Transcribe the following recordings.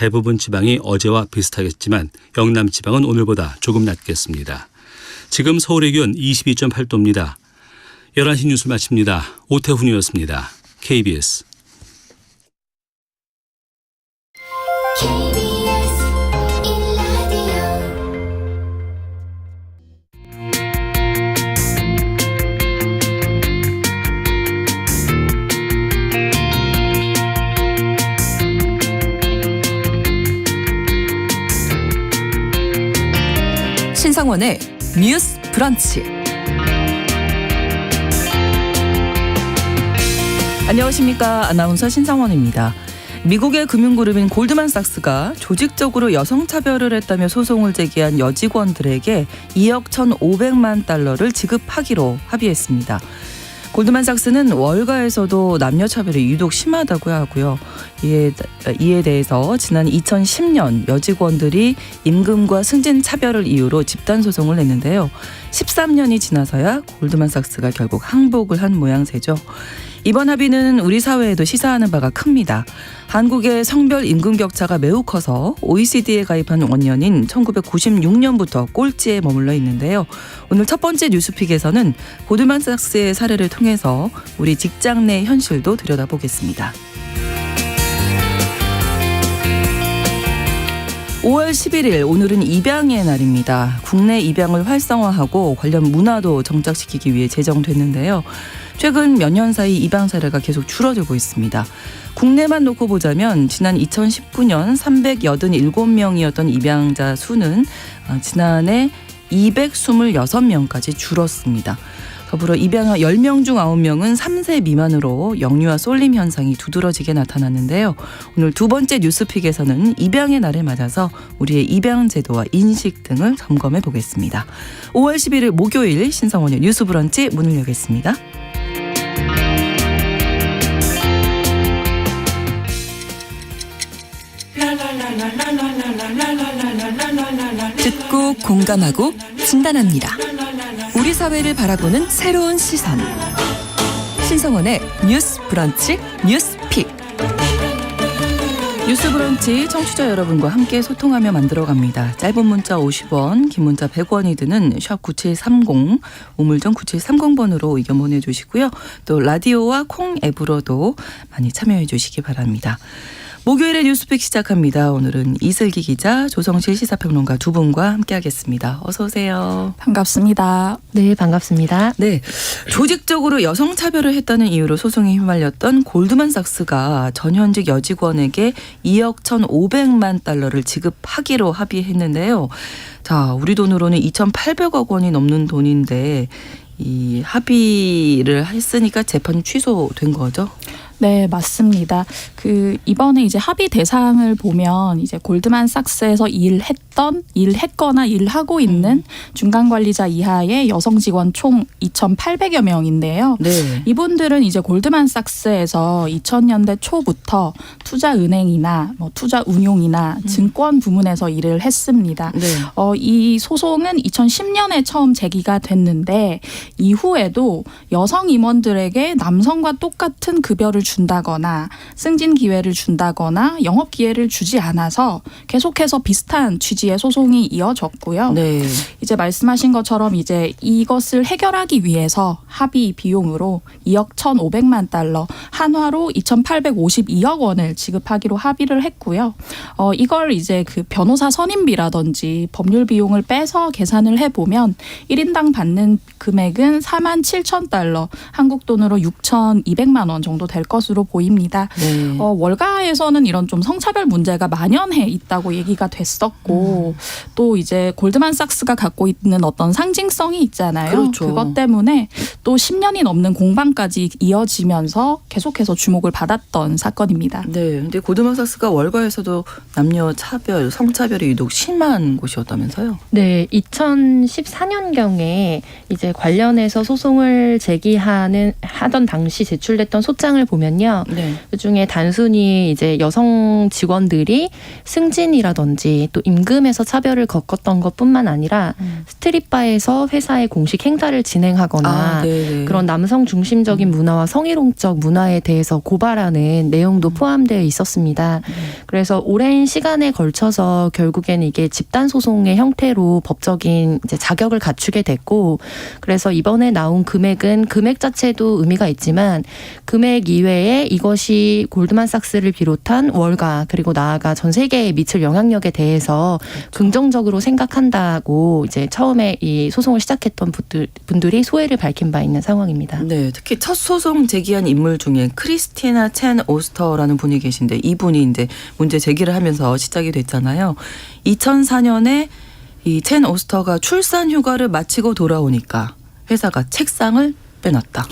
대부분 지방이 어제와 비슷하겠지만 영남 지방은 오늘보다 조금 낮겠습니다. 지금 서울의 기온 22.8도입니다. 11시 뉴스 마칩니다. 오태훈이었습니다. KBS. 신상원의 뉴스 브런치. 안녕하십니까. 아나운서 신상원입니다. 미국의 금융그룹인 골드만삭스가 조직적으로 여성차별을 했다며 소송을 제기한 여직원들에게 2억 1,500만 달러를 지급하기로 합의했습니다. 골드만삭스는 월가에서도 남녀차별이 유독 심하다고 하고요. 이에 대해서 지난 2010년 여직원들이 임금과 승진 차별을 이유로 집단소송을 냈는데요. 13년이 지나서야 골드만삭스가 결국 항복을 한 모양새죠. 이번 합의는 우리 사회에도 시사하는 바가 큽니다. 한국의 성별 임금 격차가 매우 커서 OECD에 가입한 원년인 1996년부터 꼴찌에 머물러 있는데요. 오늘 첫 번째 뉴스픽에서는 골드만삭스의 사례를 통해서 우리 직장 내 현실도 들여다보겠습니다. 5월 11일 오늘은 입양의 날입니다. 국내 입양을 활성화하고 관련 문화도 정착시키기 위해 제정됐는데요. 최근 몇 년 사이 입양 사례가 계속 줄어들고 있습니다. 국내만 놓고 보자면 지난 2019년 387명이었던 입양자 수는 지난해 226명까지 줄었습니다. 더불어 입양한 10명 중 9명은 3세 미만으로 영유아 쏠림 현상이 두드러지게 나타났는데요. 오늘 두 번째 뉴스픽에서는 입양의 날을 맞아서 우리의 입양 제도와 인식 등을 점검해 보겠습니다. 5월 11일 목요일 신성원의 뉴스 브런치 문을 여겠습니다. 듣고 공감하고 진단합니다. 우리 사회를 바라보는 새로운 시선. 신성원의 뉴스 브런치 뉴스픽. 뉴스 브런치 청취자 여러분과 함께 소통하며 만들어갑니다. 짧은 문자 50원, 긴 문자 100원이 드는 샵 9730, 우물정 9730번으로 의견 보내주시고요. 또 라디오와 콩 앱으로도 많이 참여해 주시기 바랍니다. 목요일의 뉴스픽 시작합니다. 오늘은 이슬기 기자, 조성실 시사평론가 두 분과 함께하겠습니다. 어서 오세요. 반갑습니다. 네, 반갑습니다. 네, 조직적으로 여성차별을 했다는 이유로 소송에 휘말렸던 골드만삭스가 전현직 여직원에게 2억 1,500만 달러를 지급하기로 합의했는데요. 자, 우리 돈으로는 2,800억 원이 넘는 돈인데 이 합의를 했으니까 재판이 취소된 거죠? 네, 맞습니다. 이번에 이제 합의 대상을 보면 이제 골드만삭스에서 일했거나 일하고 있는 중간 관리자 이하의 여성 직원 총 2,800여 명인데요. 네. 이분들은 이제 골드만삭스에서 2000년대 초부터 투자은행이나 투자운용이나 증권 부문에서 일을 했습니다. 네. 이 소송은 2010년에 처음 제기가 됐는데 이후에도 여성 임원들에게 남성과 똑같은 급여를 준다거나 승진 기회를 준다거나 영업 기회를 주지 않아서 계속해서 비슷한 취지의 소송이 이어졌고요. 네. 이제 말씀하신 것처럼 이제 이것을 해결하기 위해서 합의 비용으로 2억 1,500만 달러, 한화로 2,852억 원을 지급하기로 합의를 했고요. 이걸 이제 변호사 선임비라든지 법률 비용을 빼서 계산을 해보면 1인당 받는 금액은 47,000달러, 한국 돈으로 6,200만 원 정도 될 것으로 보입니다. 네. 월가에서는 이런 좀 성차별 문제가 만연해 있다고 얘기가 됐었고 또 이제 골드만삭스가 갖고 있는 어떤 상징성이 있잖아요. 그렇죠. 그것 때문에 또 10년이 넘는 공방까지 이어지면서 계속해서 주목을 받았던 사건입니다. 네. 근데 골드만삭스가 월가에서도 남녀 차별, 성차별이 유독 심한 곳이었다면서요? 네, 2014년경에 이제 관련해서 소송을 하던 당시 제출됐던 소장을 보면 보면요. 네. 그중에 단순히 이제 여성 직원들이 승진이라든지 또 임금에서 차별을 겪었던 것뿐만 아니라 스트릿바에서 회사의 공식 행사를 진행하거나 네네. 그런 남성 중심적인 문화와 성희롱적 문화에 대해서 고발하는 내용도 포함되어 있었습니다. 그래서 오랜 시간에 걸쳐서 결국에는 이게 집단 소송의 형태로 법적인 이제 자격을 갖추게 됐고, 그래서 이번에 나온 금액은 금액 자체도 의미가 있지만 금액 이외에 이것이 골드만삭스를 비롯한 월가 그리고 나아가 전 세계에 미칠 영향력에 대해서 긍정적으로 생각한다고 이제 처음에 이 소송을 시작했던 분들이 소회를 밝힌 바 있는 상황입니다. 네, 특히 첫 소송 제기한 인물 중에 크리스티나 첸 오스터라는 분이 계신데 이분이 이제 문제 제기를 하면서 시작이 됐잖아요. 2004년에 이 첸 오스터가 출산 휴가를 마치고 돌아오니까 회사가 책상을 빼놨다.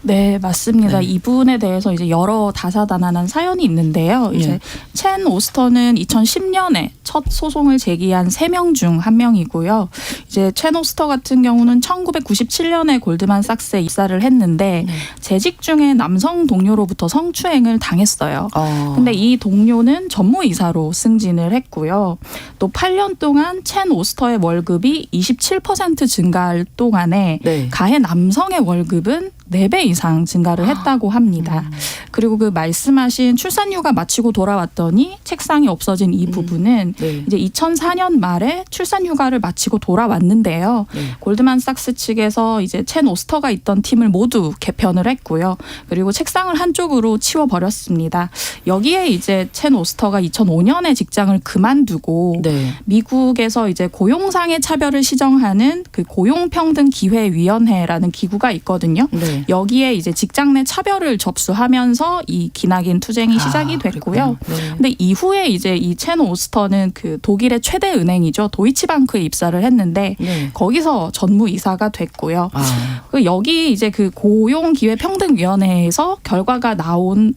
네, 맞습니다. 네. 이분에 대해서 이제 여러 다사다난한 사연이 있는데요. 이제 네. 첸 오스터는 2010년에 첫 소송을 제기한 3명 중 1명이고요. 이제 첸 오스터 같은 경우는 1997년에 골드만삭스에 입사를 했는데 네. 재직 중에 남성 동료로부터 성추행을 당했어요. 근데 이 동료는 전무이사로 승진을 했고요. 또 8년 동안 첸 오스터의 월급이 27% 증가할 동안에 네. 가해 남성의 월급은 4배 이상 증가를 했다고 합니다. 그리고 그 말씀하신 출산휴가 마치고 돌아왔더니 책상이 없어진 이 부분은 네. 이제 2004년 말에 출산휴가를 마치고 돌아왔는데요. 네. 골드만삭스 측에서 이제 첸 오스터가 있던 팀을 모두 개편을 했고요. 그리고 책상을 한쪽으로 치워버렸습니다. 여기에 이제 첸 오스터가 2005년에 직장을 그만두고 네. 미국에서 이제 고용상의 차별을 시정하는 그 고용평등기회위원회라는 기구가 있거든요. 네. 여기에 이제 직장 내 차별을 접수하면서 이 기나긴 투쟁이 시작이 됐고요. 네. 근데 이후에 이제 이 첸 오스터는 그 독일의 최대 은행이죠. 도이치방크에 입사를 했는데 네. 거기서 전무이사가 됐고요. 아. 그 여기 이제 그 고용기회평등위원회에서 결과가 나온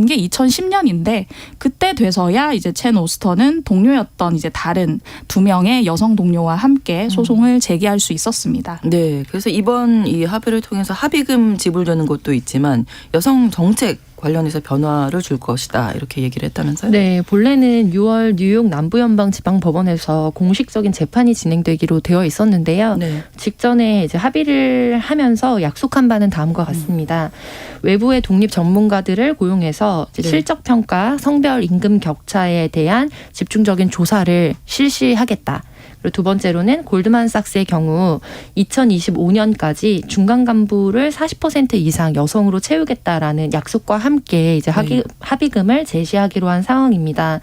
게 2010년인데 그때 돼서야 이제 첸 오스터는 동료였던 이제 다른 2명의 여성 동료와 함께 소송을 제기할 수 있었습니다. 네. 그래서 이번 이 합의를 통해서 합의금 지불되는 것도 있지만 여성 정책 관련해서 변화를 줄 것이다 이렇게 얘기를 했다면서요? 네, 본래는 6월 뉴욕 남부연방지방법원에서 공식적인 재판이 진행되기로 되어 있었는데요. 네. 직전에 이제 합의를 하면서 약속한 바는 다음과 같습니다. 외부의 독립 전문가들을 고용해서 이제 네. 실적 평가, 성별 임금 격차에 대한 집중적인 조사를 실시하겠다. 그리고 두 번째로는 골드만삭스의 경우 2025년까지 중간 간부를 40% 이상 여성으로 채우겠다라는 약속과 함께 이제 합의금을 제시하기로 한 상황입니다.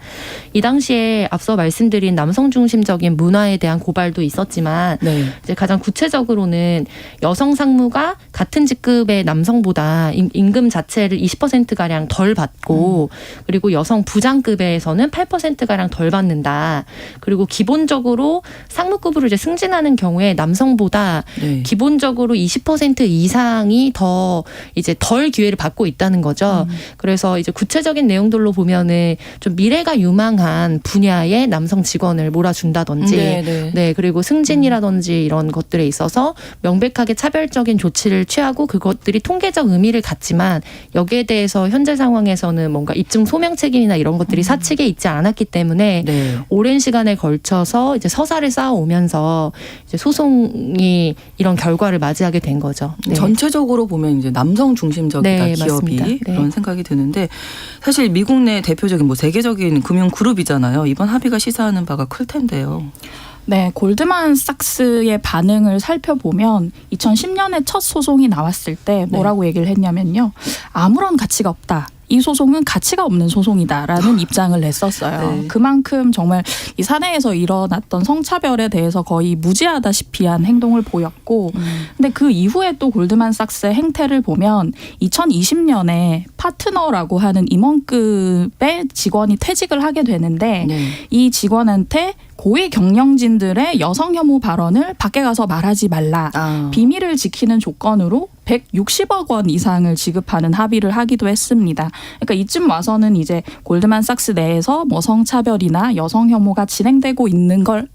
이 당시에 앞서 말씀드린 남성 중심적인 문화에 대한 고발도 있었지만 네. 이제 가장 구체적으로는 여성 상무가 같은 직급의 남성보다 임금 자체를 20%가량 덜 받고 그리고 여성 부장급에서는 8%가량 덜 받는다. 그리고 기본적으로 상무급으로 이제 승진하는 경우에 남성보다 네. 기본적으로 20% 이상이 더 이제 덜 기회를 받고 있다는 거죠. 그래서 이제 구체적인 내용들로 보면은 좀 미래가 유망한 분야의 남성 직원을 몰아준다든지, 네, 그리고 승진이라든지 이런 것들에 있어서 명백하게 차별적인 조치를 취하고 그것들이 통계적 의미를 갖지만 여기에 대해서 현재 상황에서는 뭔가 입증 소명 책임이나 이런 것들이 사측에 있지 않았기 때문에 네. 오랜 시간에 걸쳐서 이제 서사를 쌓아오면서 이제 소송이 이런 결과를 맞이하게 된 거죠. 네. 전체적으로 보면 이제 남성 중심적이다 네, 기업이 맞습니다. 네. 그런 생각이 드는데 사실 미국 내 대표적인 뭐 세계적인 금융 그룹이잖아요. 이번 합의가 시사하는 바가 클 텐데요. 네, 골드만삭스의 반응을 살펴보면 2010년에 첫 소송이 나왔을 때 뭐라고 얘기를 했냐면요. 아무런 가치가 없다. 이 소송은 가치가 없는 소송이다라는 입장을 냈었어요. 네. 그만큼 정말 이 사내에서 일어났던 성차별에 대해서 거의 무지하다시피 한 행동을 보였고 근데 그 이후에 또 골드만삭스의 행태를 보면 2020년에 파트너라고 하는 임원급의 직원이 퇴직을 하게 되는데 네. 이 직원한테 고위 경영진들의 여성 혐오 발언을 밖에 가서 말하지 말라. 아. 비밀을 지키는 조건으로 160억 원 이상을 지급하는 합의를 하기도 했습니다. 그러니까 이쯤 와서는 이제 골드만삭스 내에서 뭐 성차별이나 여성 혐오가 진행되고 있는 걸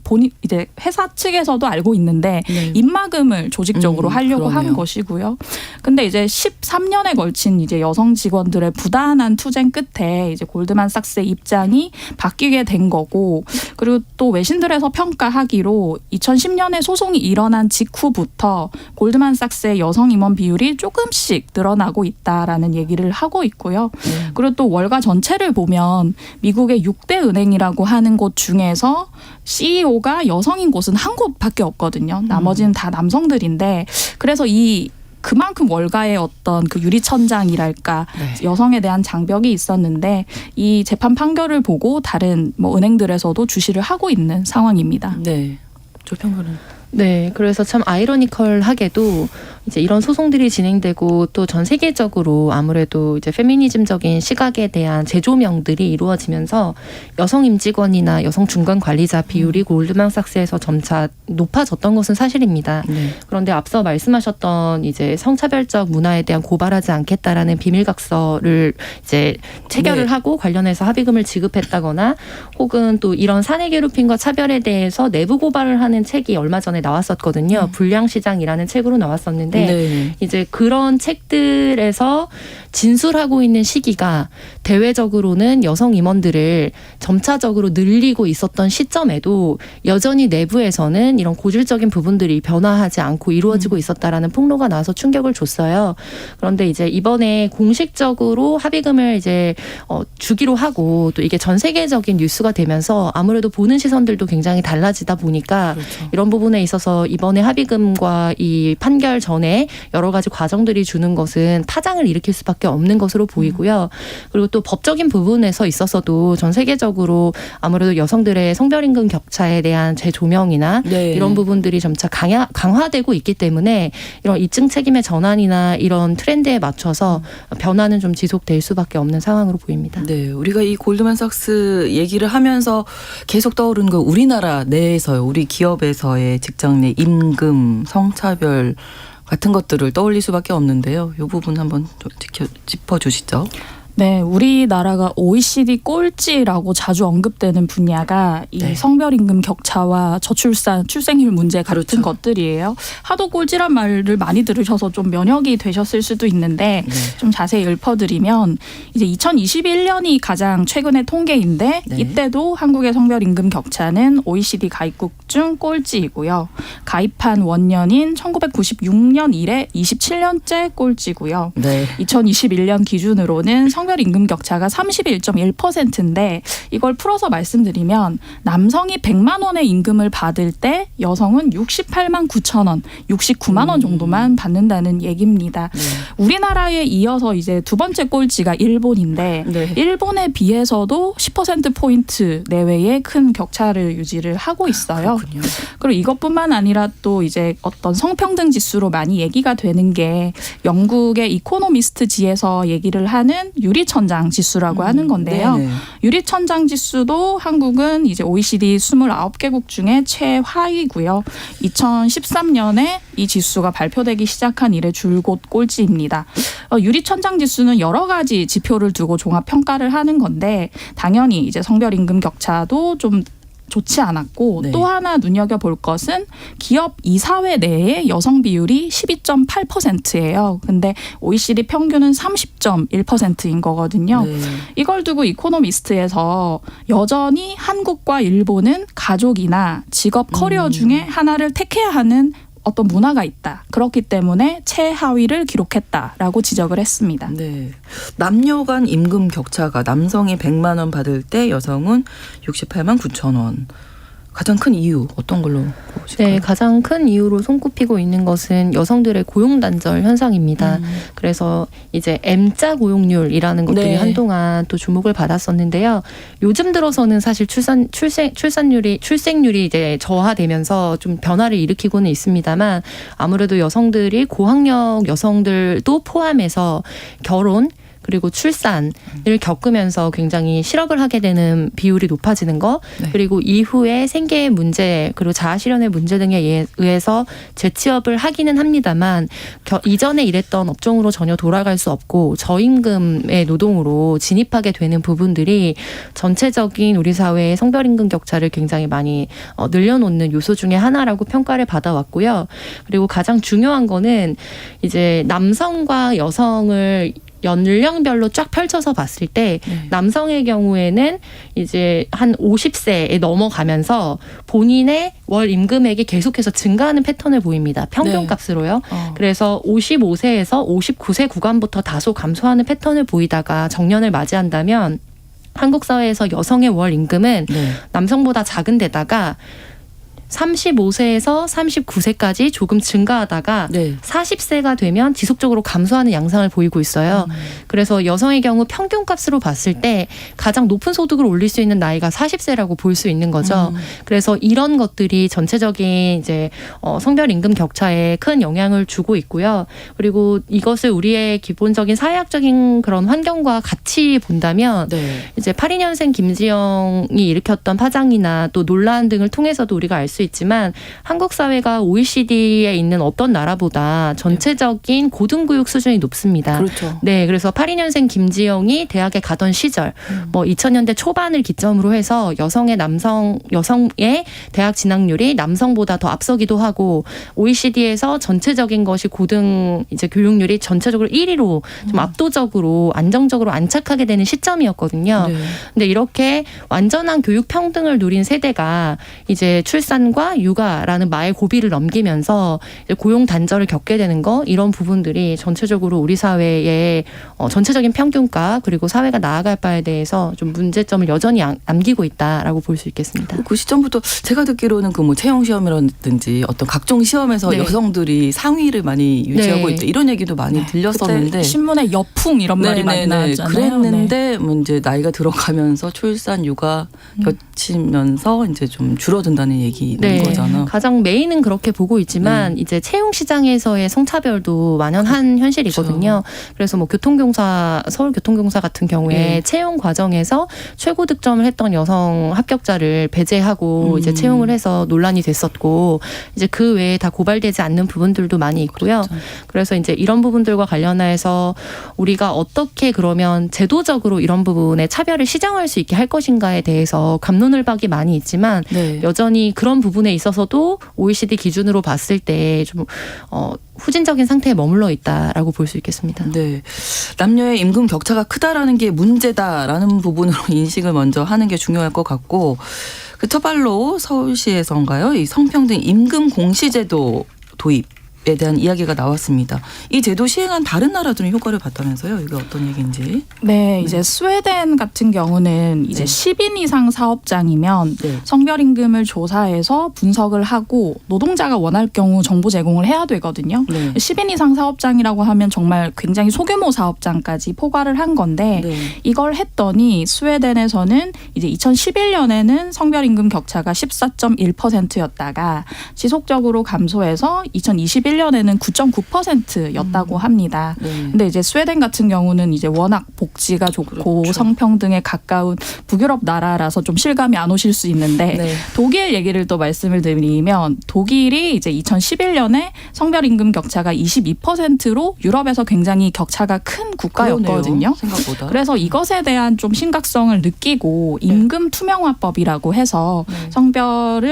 이제 회사 측에서도 알고 있는데 네. 입막음을 조직적으로 하려고 한 그러네요. 것이고요. 근데 이제 13년에 걸친 이제 여성 직원들의 부단한 투쟁 끝에 이제 골드만삭스의 입장이 바뀌게 된 거고, 그리고 또 외신들에서 평가하기로 2010년에 소송이 일어난 직후부터 골드만삭스의 여성 임원 비율이 조금씩 늘어나고 있다라는 얘기를 하고 있고요. 그리고 또 월가 전체를 보면 미국의 6대 은행이라고 하는 곳 중에서 CEO가 여성인 곳은 한 곳밖에 없거든요. 나머지는 다 남성들인데, 그래서 그만큼 월가의 어떤 그 유리천장이랄까 네. 여성에 대한 장벽이 있었는데, 이 재판 판결을 보고 다른 뭐 은행들에서도 주시를 하고 있는 상황입니다. 네. 조평론은. 네, 그래서 참 아이러니컬하게도 이제 이런 소송들이 진행되고 또 전 세계적으로 아무래도 이제 페미니즘적인 시각에 대한 재조명들이 이루어지면서 여성 임직원이나 여성 중간 관리자 비율이 골드만삭스에서 점차 높아졌던 것은 사실입니다. 네. 그런데 앞서 말씀하셨던 이제 성차별적 문화에 대한 고발하지 않겠다라는 비밀각서를 이제 체결을 네. 하고 관련해서 합의금을 지급했다거나 혹은 또 이런 사내 괴롭힘과 차별에 대해서 내부 고발을 하는 책이 얼마 전에 나왔었거든요. 불량시장이라는 책으로 나왔었는데 네. 이제 그런 책들에서 진술하고 있는 시기가 대외적으로는 여성 임원들을 점차적으로 늘리고 있었던 시점에도 여전히 내부에서는 이런 고질적인 부분들이 변화하지 않고 이루어지고 있었다라는 폭로가 나와서 충격을 줬어요. 그런데 이제 이번에 공식적으로 합의금을 이제 주기로 하고 또 이게 전 세계적인 뉴스가 되면서 아무래도 보는 시선들도 굉장히 달라지다 보니까 그렇죠. 이런 부분에 있어서 이번에 합의금과 이 판결 전에 여러 가지 과정들이 주는 것은 파장을 일으킬 수밖에 없는 것으로 보이고요. 그리고 또 법적인 부분에서 있어서도 전 세계적으로 아무래도 여성들의 성별임금 격차에 대한 재조명이나 네. 이런 부분들이 점차 강화되고 있기 때문에 이런 입증 책임의 전환이나 이런 트렌드에 맞춰서 변화는 좀 지속될 수밖에 없는 상황으로 보입니다. 네, 우리가 이 골드만삭스 얘기를 하면서 계속 떠오르는 건 우리나라 내에서요, 우리 기업에서의 직장 내 임금, 성차별 같은 것들을 떠올릴 수밖에 없는데요. 이 부분 한번 좀 짚어주시죠. 네, 우리나라가 OECD 꼴찌라고 자주 언급되는 분야가 이 네. 성별임금 격차와 저출산, 출생률 문제 같은 그렇죠. 것들이에요. 하도 꼴찌란 말을 많이 들으셔서 좀 면역이 되셨을 수도 있는데 네. 좀 자세히 읊어드리면 이제 2021년이 가장 최근의 통계인데 네. 이때도 한국의 성별임금 격차는 OECD 가입국 중 꼴찌이고요. 가입한 원년인 1996년 이래 27년째 꼴찌고요. 네. 2021년 기준으로는 성별 임금 격차가 31.1%인데 이걸 풀어서 말씀드리면 남성이 100만 원의 임금을 받을 때 여성은 68만 9천 원, 69만 원 정도만 받는다는 얘기입니다. 네. 우리나라에 이어서 이제 두 번째 꼴찌가 일본인데 네. 일본에 비해서도 10%포인트 내외의 큰 격차를 유지를 하고 있어요. 그렇군요. 그리고 이것뿐만 아니라 또 이제 어떤 성평등 지수로 많이 얘기가 되는 게 영국의 이코노미스트지에서 얘기를 하는 유리천장 지수라고 하는 건데요. 네네. 유리천장 지수도 한국은 이제 OECD 29개국 중에 최하위고요. 2013년에 이 지수가 발표되기 시작한 이래 줄곧 꼴찌입니다. 유리천장 지수는 여러 가지 지표를 두고 종합 평가를 하는 건데 당연히 이제 성별임금 격차도 좀 좋지 않았고 네. 또 하나 눈여겨볼 것은 기업 이사회 내에 여성 비율이 12.8%예요. 근데 OECD 평균은 30.1%인 거거든요. 네. 이걸 두고 이코노미스트에서 여전히 한국과 일본은 가족이나 직업 커리어 중에 하나를 택해야 하는 어떤 문화가 있다. 그렇기 때문에 최하위를 기록했다라고 지적을 했습니다. 네. 남녀 간 임금 격차가 남성이 100만 원 받을 때 여성은 68만 9천 원. 가장 큰 이유 어떤 걸로 보실까요? 네, 가장 큰 이유로 손꼽히고 있는 것은 여성들의 고용 단절 현상입니다. 그래서 이제 M자 고용률이라는 것들이 네. 한동안 또 주목을 받았었는데요. 요즘 들어서는 사실 출생률이 이제 저하되면서 좀 변화를 일으키고는 있습니다만 아무래도 여성들이 고학력 여성들도 포함해서 결혼 그리고 출산을 겪으면서 굉장히 실업을 하게 되는 비율이 높아지는 거, 네. 그리고 이후에 생계의 문제 그리고 자아실현의 문제 등에 의해서 재취업을 하기는 합니다만 이전에 일했던 업종으로 전혀 돌아갈 수 없고 저임금의 노동으로 진입하게 되는 부분들이 전체적인 우리 사회의 성별임금 격차를 굉장히 많이 늘려놓는 요소 중에 하나라고 평가를 받아왔고요. 그리고 가장 중요한 거는 이제 남성과 여성을 연령별로 쫙 펼쳐서 봤을 때 남성의 경우에는 이제 한 50세에 넘어가면서 본인의 월 임금액이 계속해서 증가하는 패턴을 보입니다. 평균값으로요. 그래서 55세에서 59세 구간부터 다소 감소하는 패턴을 보이다가 정년을 맞이한다면 한국 사회에서 여성의 월 임금은 남성보다 작은 데다가 35세에서 39세까지 조금 증가하다가 40세가 되면 지속적으로 감소하는 양상을 보이고 있어요. 그래서 여성의 경우 평균값으로 봤을 때 가장 높은 소득을 올릴 수 있는 나이가 40세라고 볼 수 있는 거죠. 그래서 이런 것들이 전체적인 이제 성별 임금 격차에 큰 영향을 주고 있고요. 그리고 이것을 우리의 기본적인 사회학적인 그런 환경과 같이 본다면 이제 82년생 김지영이 일으켰던 파장이나 또 논란 등을 통해서도 우리가 알 수 있지만 한국 사회가 OECD에 있는 어떤 나라보다 전체적인 고등교육 수준이 높습니다. 그렇죠. 네, 그래서 82년생 김지영이 대학에 가던 시절, 2000년대 초반을 기점으로 해서 여성의 대학 진학률이 남성보다 더 앞서기도 하고 OECD에서 전체적인 것이 고등 이제 교육률이 전체적으로 1위로 좀 압도적으로 안정적으로 안착하게 되는 시점이었거든요. 근데 이렇게 완전한 교육 평등을 누린 세대가 이제 출산과 육아라는 마의 고비를 넘기면서 이제 고용 단절을 겪게 되는 거, 이런 부분들이 전체적으로 우리 사회의 전체적인 평균가 그리고 사회가 나아갈 바에 대해서 좀 문제점을 여전히 남기고 있다라고 볼 수 있겠습니다. 그 시점부터 제가 듣기로는 그 뭐 채용 시험이라든지 어떤 각종 시험에서 여성들이 상위를 많이 유지하고 있다 이런 얘기도 많이 들렸었는데 신문에 여풍 이런 말이 많이 나왔잖아요. 그랬는데 뭐 이제 나이가 들어가면서 출산 육아 겹치면서 이제 좀 줄어든다는 얘기인 거잖아. 가장 메인은 그렇게 보고 있지만 이제 채용 시장에서의 성차별도 만연한 현실이거든요. 그래서 뭐 서울교통공사 같은 경우에 채용 과정에서 최고 득점을 했던 여성 합격자를 배제하고 이제 채용을 해서 논란이 됐었고, 이제 그 외에 다 고발되지 않는 부분들도 많이 있고요. 그래서 이제 이런 부분들과 관련해서 우리가 어떻게 그러면 제도적으로 이런 부분에 차별을 시정할 수 있게 할 것인가에 대해서 갑론을박이 많이 있지만 여전히 그런 부분에 있어서도 OECD 기준으로 봤을 때 좀 후진적인 상태에 머물러 있다라고 볼 수 있겠습니다. 네, 남녀의 임금 격차가 크다라는 게 문제다라는 부분으로 인식을 먼저 하는 게 중요할 것 같고, 그 첫발로 서울시에서인가요? 이 성평등 임금 공시제도 도입에 대한 이야기가 나왔습니다. 이 제도 시행한 다른 나라들은 효과를 봤다면서요? 이게 어떤 얘기인지? 네, 이제 스웨덴 같은 경우는 이제 10인 이상 사업장이면 성별 임금을 조사해서 분석을 하고 노동자가 원할 경우 정보 제공을 해야 되거든요. 10인 이상 사업장이라고 하면 정말 굉장히 소규모 사업장까지 포괄을 한 건데 이걸 했더니 스웨덴에서는 이제 2011년에는 성별 임금 격차가 14.1%였다가 지속적으로 감소해서 2021년에는 9.9%였다고 합니다. 근데 이제 스웨덴 같은 경우는 이제 워낙 복지가 좋고 성평등에 가까운 북유럽 나라라서 좀 실감이 안 오실 수 있는데 독일 얘기를 또 말씀을 드리면 독일이 이제 2011년에 성별 임금 격차가 22%로 유럽에서 굉장히 격차가 큰 국가였거든요. 생각보다. 그래서 이것에 대한 좀 심각성을 느끼고 임금 투명화법이라고 해서 성별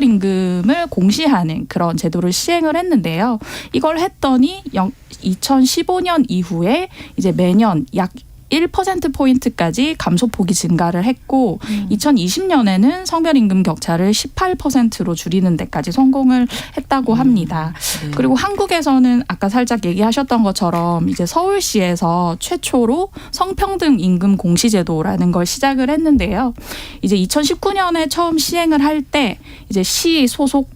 임금을 공시하는 그런 제도를 시행을 했는데요. 이걸 했더니 2015년 이후에 이제 매년 약 1%포인트까지 감소폭이 증가를 했고 2020년에는 성별임금 격차를 18%로 줄이는 데까지 성공을 했다고 합니다. 그리고 한국에서는 아까 살짝 얘기하셨던 것처럼 이제 서울시에서 최초로 성평등 임금 공시제도라는 걸 시작을 했는데요. 이제 2019년에 처음 시행을 할 때 이제 시 소속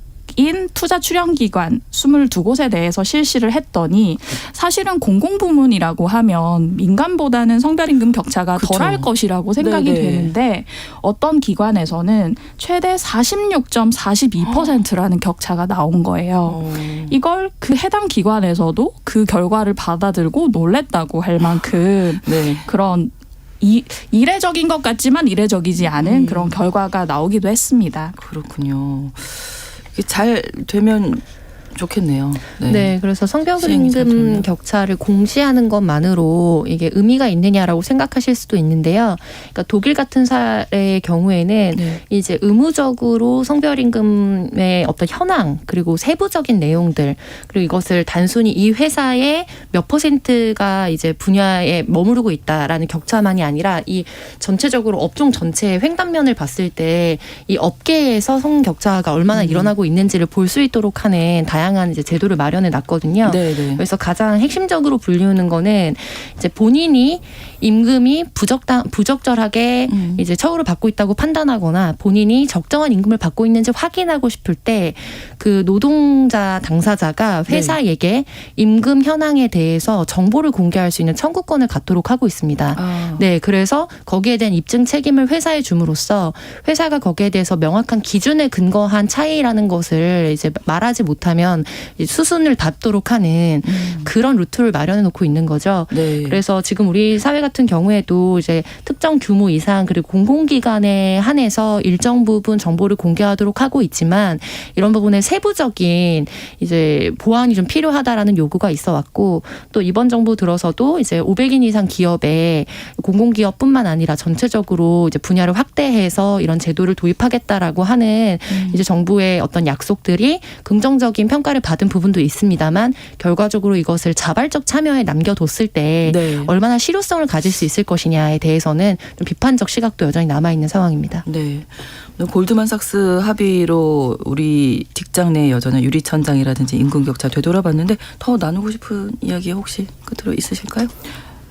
투자 출연기관 22곳에 대해서 실시를 했더니 사실은 공공부문이라고 하면 민간보다는 성별임금 격차가 그쵸. 덜할 것이라고 생각이 네네. 되는데 어떤 기관에서는 최대 46.42%라는 격차가 나온 거예요. 이걸 그 해당 기관에서도 그 결과를 받아들고 놀랬다고 할 만큼 네. 그런 이례적인 것 같지만 이례적이지 않은 그런 결과가 나오기도 했습니다. 그렇군요. 이게 잘 되면 좋겠네요. 네, 그래서 시행이 잘 성별임금 되면. 격차를 공시하는 것만으로 이게 의미가 있느냐라고 생각하실 수도 있는데요. 그러니까 독일 같은 사례의 경우에는 네. 이제 의무적으로 성별임금의 어떤 현황 그리고 세부적인 내용들 그리고 이것을 단순히 이 회사의 몇 %가 이제 분야에 머무르고 있다라는 격차만이 아니라 이 전체적으로 업종 전체의 횡단면을 봤을 때 이 업계에서 성격차가 얼마나 일어나고 있는지를 볼 수 있도록 하는 다양한 이제 제도를 마련해 놨거든요. 네네. 그래서 가장 핵심적으로 불리우는 거는 이제 본인이 임금이 부적절하게 이제 처우를 받고 있다고 판단하거나 본인이 적정한 임금을 받고 있는지 확인하고 싶을 때 그 노동자 당사자가 회사에게 임금 현황에 대해서 정보를 공개할 수 있는 청구권을 갖도록 하고 있습니다. 아. 네, 그래서 거기에 대한 입증 책임을 회사에 줌으로써 회사가 거기에 대해서 명확한 기준에 근거한 차이라는 것을 이제 말하지 못하면 이제 수순을 닫도록 하는 그런 루트를 마련해 놓고 있는 거죠. 네. 그래서 지금 우리 사회 같은 경우에도 이제 특정 규모 이상 그리고 공공기관에 한해서 일정 부분 정보를 공개하도록 하고 있지만 이런 부분에 세부적인 이제 보완이 좀 필요하다라는 요구가 있어 왔고 또 이번 정부 들어서도 이제 500인 이상 기업에 공공기업뿐만 아니라 전체적으로 이제 분야를 확대해서 이런 제도를 도입하겠다라고 하는 이제 정부의 어떤 약속들이 긍정적인 평가를 받은 부분도 있습니다만 결과적으로 이것을 자발적 참여에 남겨뒀을 때 네. 얼마나 실효성을 가질 수 있을 것이냐에 대해서는 좀 비판적 시각도 여전히 남아 있는 상황입니다. 네. 골드만삭스 합의로 우리 직장 내 여전한 유리천장이라든지 임금 격차 되돌아봤는데 더 나누고 싶은 이야기 혹시 끝으로 있으실까요?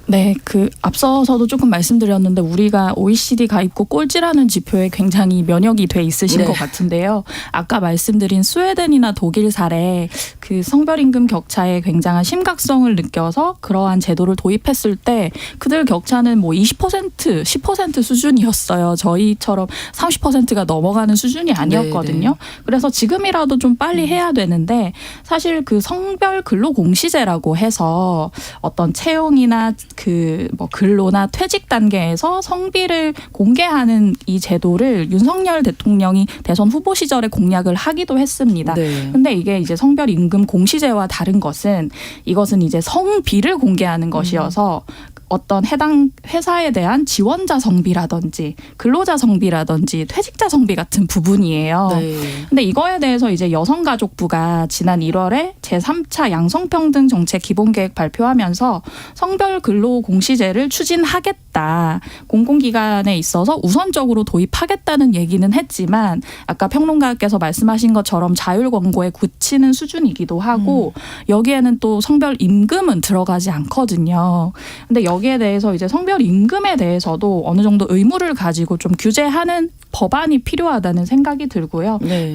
네, 앞서서도 조금 말씀드렸는데 우리가 OECD 가입국 꼴찌라는 지표에 굉장히 면역이 돼 있으신 네. 것 같은데요. 아까 말씀드린 스웨덴이나 독일 사례 그 성별임금 격차에 굉장한 심각성을 느껴서 그러한 제도를 도입했을 때 그들 격차는 뭐 20%, 10% 수준이었어요. 저희처럼 30%가 넘어가는 수준이 아니었거든요. 네. 그래서 지금이라도 좀 빨리 해야 되는데 사실 그 성별 근로공시제라고 해서 어떤 채용이나 뭐 근로나 퇴직 단계에서 성비를 공개하는 이 제도를 윤석열 대통령이 대선 후보 시절에 공약을 하기도 했습니다. 네. 근데 이게 이제 성별 임금 공시제와 다른 것은 이것은 이제 성비를 공개하는 것이어서 어떤 해당 회사에 대한 지원자 성비라든지 근로자 성비라든지 퇴직자 성비 같은 부분이에요. 네. 근데 이거에 대해서 이제 여성가족부가 지난 1월에 제3차 양성평등 정책 기본계획 발표하면서 성별 근로 공시제를 추진하겠다. 공공기관에 있어서 우선적으로 도입하겠다는 얘기는 했지만 아까 평론가께서 말씀하신 것처럼 자율 권고에 그치는 수준이기도 하고 여기에는 또 성별 임금은 들어가지 않거든요. 근데 여기에 대해서 이제 성별 임금에 대해서도 어느 정도 의무를 가지고 좀 규제하는 법안이 필요하다는 생각이 들고요. 네.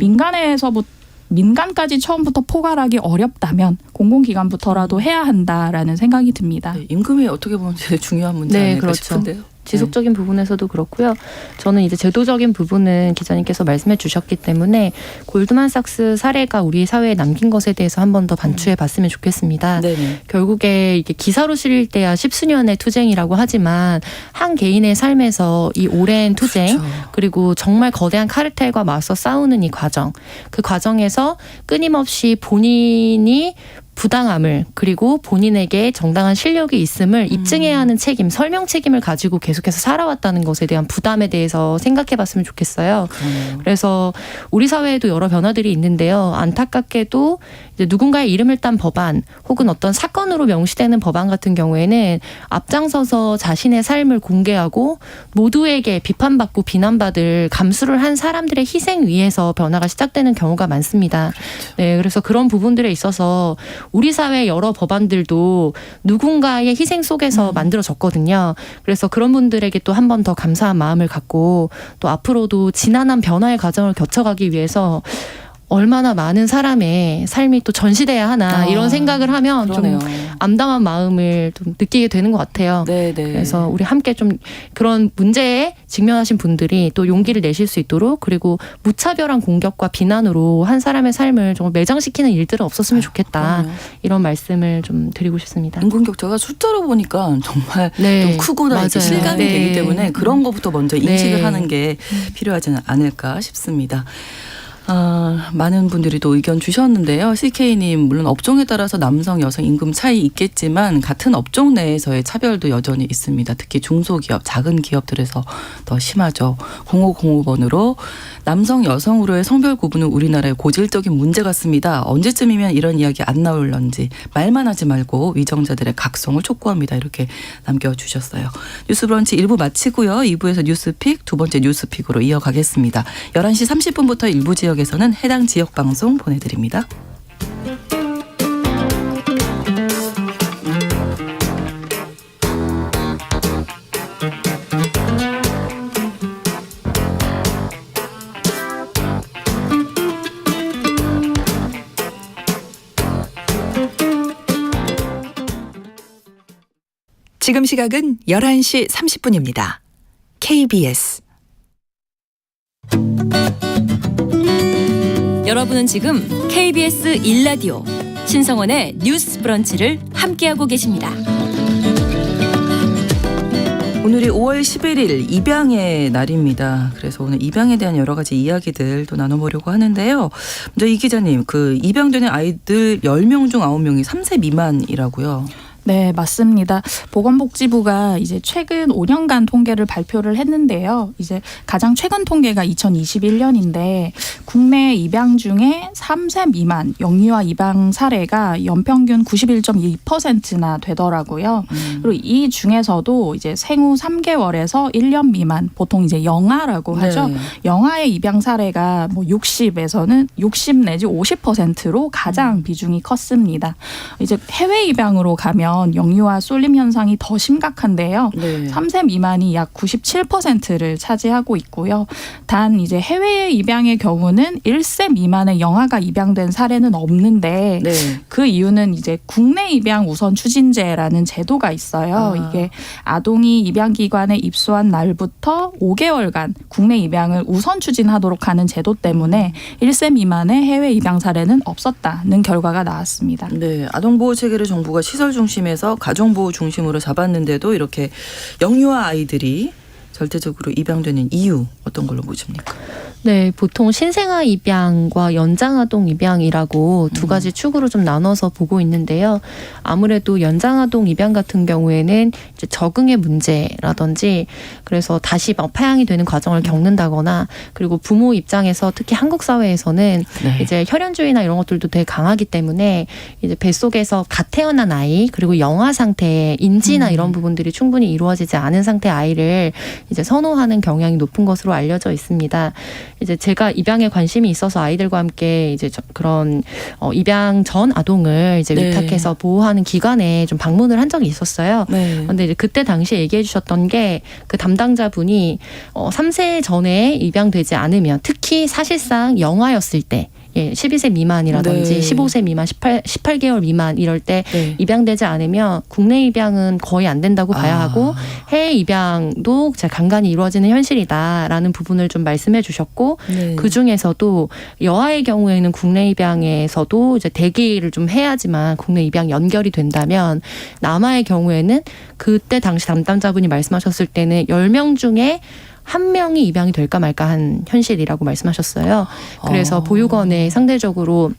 민간까지 처음부터 포괄하기 어렵다면 공공기관부터라도 해야 한다라는 생각이 듭니다. 네, 임금이 어떻게 보면 제일 중요한 문제 네, 아닐까 그렇죠. 싶은데요. 지속적인 부분에서도 그렇고요. 저는 이제 제도적인 부분은 기자님께서 말씀해 주셨기 때문에 골드만삭스 사례가 우리 사회에 남긴 것에 대해서 한 번 더 반추해 봤으면 좋겠습니다. 네네. 결국에 이게 기사로 실릴 때야 십수년의 투쟁이라고 하지만 한 개인의 삶에서 이 오랜 투쟁 그렇죠. 그리고 정말 거대한 카르텔과 맞서 싸우는 이 과정 그 과정에서 끊임없이 본인이 부당함을 그리고 본인에게 정당한 실력이 있음을 입증해야 하는 책임, 설명 책임을 가지고 계속해서 살아왔다는 것에 대한 부담에 대해서 생각해봤으면 좋겠어요. 그러네요. 그래서 우리 사회에도 여러 변화들이 있는데요. 안타깝게도 이제 누군가의 이름을 딴 법안 혹은 어떤 사건으로 명시되는 법안 같은 경우에는 앞장서서 자신의 삶을 공개하고 모두에게 비판받고 비난받을 감수를 한 사람들의 희생 위에서 변화가 시작되는 경우가 많습니다. 네, 그래서 그런 부분들에 있어서 우리 사회 여러 법안들도 누군가의 희생 속에서 만들어졌거든요. 그래서 그런 분들에게 또 한 번 더 감사한 마음을 갖고 또 앞으로도 지난한 변화의 과정을 거쳐가기 위해서 얼마나 많은 사람의 삶이 또 전시돼야 하나 이런 생각을 하면 그러네요. 좀 암담한 마음을 좀 느끼게 되는 것 같아요. 네네. 그래서 우리 함께 좀 그런 문제에 직면하신 분들이 또 용기를 내실 수 있도록, 그리고 무차별한 공격과 비난으로 한 사람의 삶을 정말 매장시키는 일들은 없었으면 좋겠다. 그럼요. 이런 말씀을 좀 드리고 싶습니다. 인공격자가 숫자로 보니까 정말 네, 좀 크구나 이렇게 맞아요. 실감이 네. 되기 때문에 그런 것부터 먼저 인식을 네. 하는 게 필요하지 않을까 싶습니다. 많은 분들이 또 의견 주셨는데요. CK님, 물론 업종에 따라서 남성, 여성 임금 차이 있겠지만 같은 업종 내에서의 차별도 여전히 있습니다. 특히 중소기업, 작은 기업들에서 더 심하죠. 0505번으로 남성, 여성으로의 성별 구분은 우리나라의 고질적인 문제 같습니다. 언제쯤이면 이런 이야기 안 나올런지 말만 하지 말고 위정자들의 각성을 촉구합니다. 이렇게 남겨주셨어요. 뉴스브런치 1부 마치고요. 2부에서 뉴스픽, 두 번째 뉴스픽으로 이어가겠습니다. 11시 30분부터 일부 지역에서는 해당 지역 방송 보내드립니다. 지금 시각은 11시 30분입니다. KBS 여러분은 지금 KBS 1라디오 신성원의 뉴스 브런치를 함께하고 계십니다. 오늘이 5월 11일 입양의 날입니다. 그래서 오늘 입양에 대한 여러 가지 이야기들도 나눠보려고 하는데요. 먼저 이 기자님, 그 입양되는 아이들 10명 중 9명이 3세 미만이라고요. 네, 맞습니다. 보건복지부가 이제 최근 5년간 통계를 발표를 했는데요. 이제 가장 최근 통계가 2021년인데 국내 입양 중에 3세 미만 영유아 입양 사례가 연평균 91.2%나 되더라고요. 그리고 이 중에서도 이제 생후 3개월에서 1년 미만, 보통 이제 영아라고 하죠. 네. 영아의 입양 사례가 뭐 60 내지 50%로 가장 비중이 컸습니다. 이제 해외 입양으로 가면 영유아 쏠림 현상이 더 심각한데요. 네. 3세 미만이 약 97%를 차지하고 있고요. 단 이제 해외 입양의 경우는 1세 미만의 영아가 입양된 사례는 없는데 네. 그 이유는 이제 국내 입양 우선 추진제라는 제도가 있어요. 이게 아동이 입양기관에 입소한 날부터 5개월간 국내 입양을 우선 추진하도록 하는 제도 때문에 1세 미만의 해외 입양 사례는 없었다는 결과가 나왔습니다. 네, 아동보호 체계를 정부가 시설 중심에서 가정보호 중심으로 잡았는데도 이렇게 영유아 아이들이 절대적으로 입양되는 이유 어떤 걸로 보십니까? 네, 보통 신생아 입양과 연장아동 입양이라고 두 가지 축으로 좀 나눠서 보고 있는데요. 아무래도 연장아동 입양 같은 경우에는 이제 적응의 문제라든지, 그래서 다시 파양이 되는 과정을 겪는다거나, 그리고 부모 입장에서 특히 한국 사회에서는 네. 이제 혈연주의나 이런 것들도 되게 강하기 때문에 이제 뱃속에서 갓 태어난 아이, 그리고 영아 상태의 인지나 이런 부분들이 충분히 이루어지지 않은 상태의 아이를 이제 선호하는 경향이 높은 것으로 알려져 있습니다. 이제 제가 입양에 관심이 있어서 아이들과 함께 이제 그런 입양 전 아동을 이제 네. 위탁해서 보호하는 기관에 좀 방문을 한 적이 있었어요. 네. 근데 이제 그때 당시에 얘기해 주셨던 게, 그 담당자분이 3세 전에 입양되지 않으면, 특히 사실상 영아였을 때, 12세 미만이라든지 네. 15세 미만, 18개월 미만 이럴 때 네. 입양되지 않으면 국내 입양은 거의 안 된다고 봐야 하고, 해외 입양도 간간히 이루어지는 현실이다라는 부분을 좀 말씀해 주셨고, 네. 그중에서도 여아의 경우에는 국내 입양에서도 이제 대기를 좀 해야지만 국내 입양 연결이 된다면, 남아의 경우에는 그때 당시 담당자분이 말씀하셨을 때는 10명 중에 1명이 입양이 될까 말까 한 현실이라고 말씀하셨어요. 그래서 보육원에 상대적으로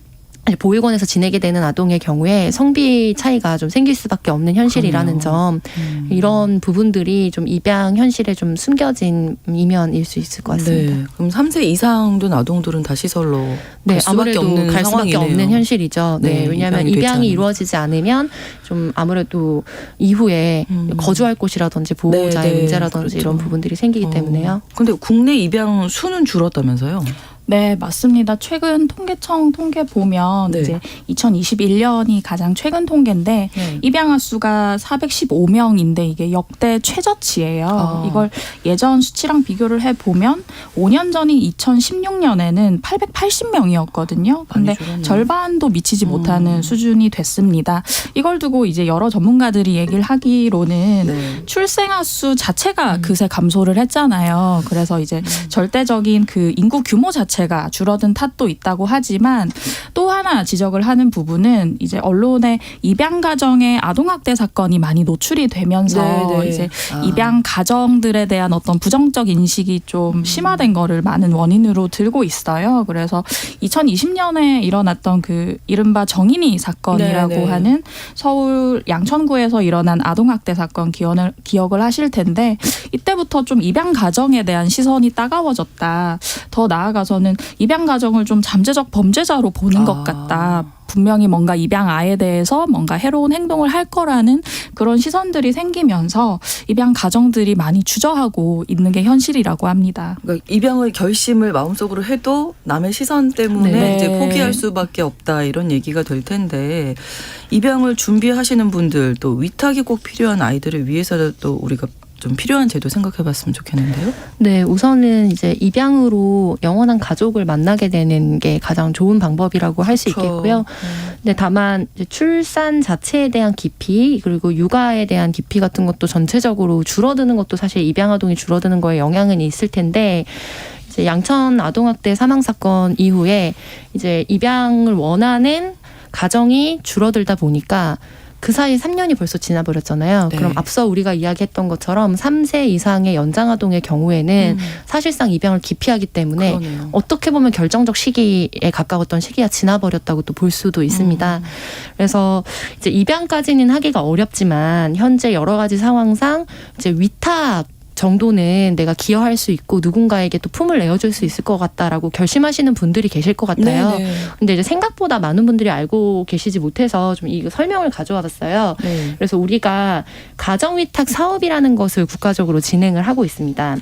보육원에서 지내게 되는 아동의 경우에 성비 차이가 좀 생길 수밖에 없는 현실이라는 점, 이런 부분들이 좀 입양 현실에 좀 숨겨진 이면일 수 있을 것 같습니다. 네. 그럼 3세 이상 된 아동들은 다 시설로 네, 갈 수밖에 아무래도 없는 갈 수밖에 상황이네요. 없는 현실이죠. 네, 네, 왜냐하면 입양이 되지 입양이 않으면. 이루어지지 않으면 좀 아무래도 이후에 거주할 곳이라든지 보호자의 네, 네, 문제라든지 그렇죠. 이런 부분들이 생기기 때문에요. 근데 국내 입양 수는 줄었다면서요? 네, 맞습니다. 최근 통계청 통계 보면 네. 이제 2021년이 가장 최근 통계인데 네. 입양아 수가 415명인데 이게 역대 최저치예요. 이걸 예전 수치랑 비교를 해보면 5년 전인 2016년에는 880명이었거든요. 근데 줄었네요. 절반도 미치지 못하는 수준이 됐습니다. 이걸 두고 이제 여러 전문가들이 얘기를 하기로는 네. 출생아 수 자체가 그새 감소를 했잖아요. 그래서 이제 절대적인 그 인구 규모 자체가 줄어든 탓도 있다고 하지만 또 하나 지적을 하는 부분은 이제 언론에 입양 가정의 아동학대 사건이 많이 노출이 되면서 네, 네. 이제 아. 입양 가정들에 대한 어떤 부정적 인식이 좀 심화된 거를 많은 원인으로 들고 있어요. 그래서 2020년에 일어났던 그 이른바 정인이 사건이라고 네, 네. 하는 서울 양천구에서 일어난 아동학대 사건 기억을 하실 텐데 이때부터 좀 입양 가정에 대한 시선이 따가워졌다. 더 나아가서는 입양 가정을 좀 잠재적 범죄자로 보는 것 같다. 분명히 뭔가 입양아에 대해서 뭔가 해로운 행동을 할 거라는 그런 시선들이 생기면서 입양 가정들이 많이 주저하고 있는 게 현실이라고 합니다. 그러니까 입양을 결심을 마음속으로 해도 남의 시선 때문에 네. 이제 포기할 수밖에 없다 이런 얘기가 될 텐데 입양을 준비하시는 분들 또 위탁이 꼭 필요한 아이들을 위해서 또 우리가 좀 필요한 제도 생각해봤으면 좋겠는데요. 네, 우선은 이제 입양으로 영원한 가족을 만나게 되는 게 가장 좋은 방법이라고 할 수 있겠고요. 근데 다만 이제 출산 자체에 대한 깊이 그리고 육아에 대한 깊이 같은 것도 전체적으로 줄어드는 것도 사실 입양 아동이 줄어드는 거에 영향은 있을 텐데 이제 양천 아동학대 사망 사건 이후에 이제 입양을 원하는 가정이 줄어들다 보니까 그 사이 3년이 벌써 지나버렸잖아요. 네. 그럼 앞서 우리가 이야기했던 것처럼 3세 이상의 연장아동의 경우에는 사실상 입양을 기피하기 때문에 그러네요. 어떻게 보면 결정적 시기에 가까웠던 시기가 지나버렸다고 또 볼 수도 있습니다. 그래서 이제 입양까지는 하기가 어렵지만 현재 여러 가지 상황상 이제 위탁 정도는 내가 기여할 수 있고 누군가에게 또 품을 내어줄 수 있을 것 같다라고 결심하시는 분들이 계실 것 같아요. 네, 네. 근데 이제 생각보다 많은 분들이 알고 계시지 못해서 좀 이 설명을 가져와 봤어요. 네. 그래서 우리가 가정위탁 사업이라는 것을 국가적으로 진행을 하고 있습니다.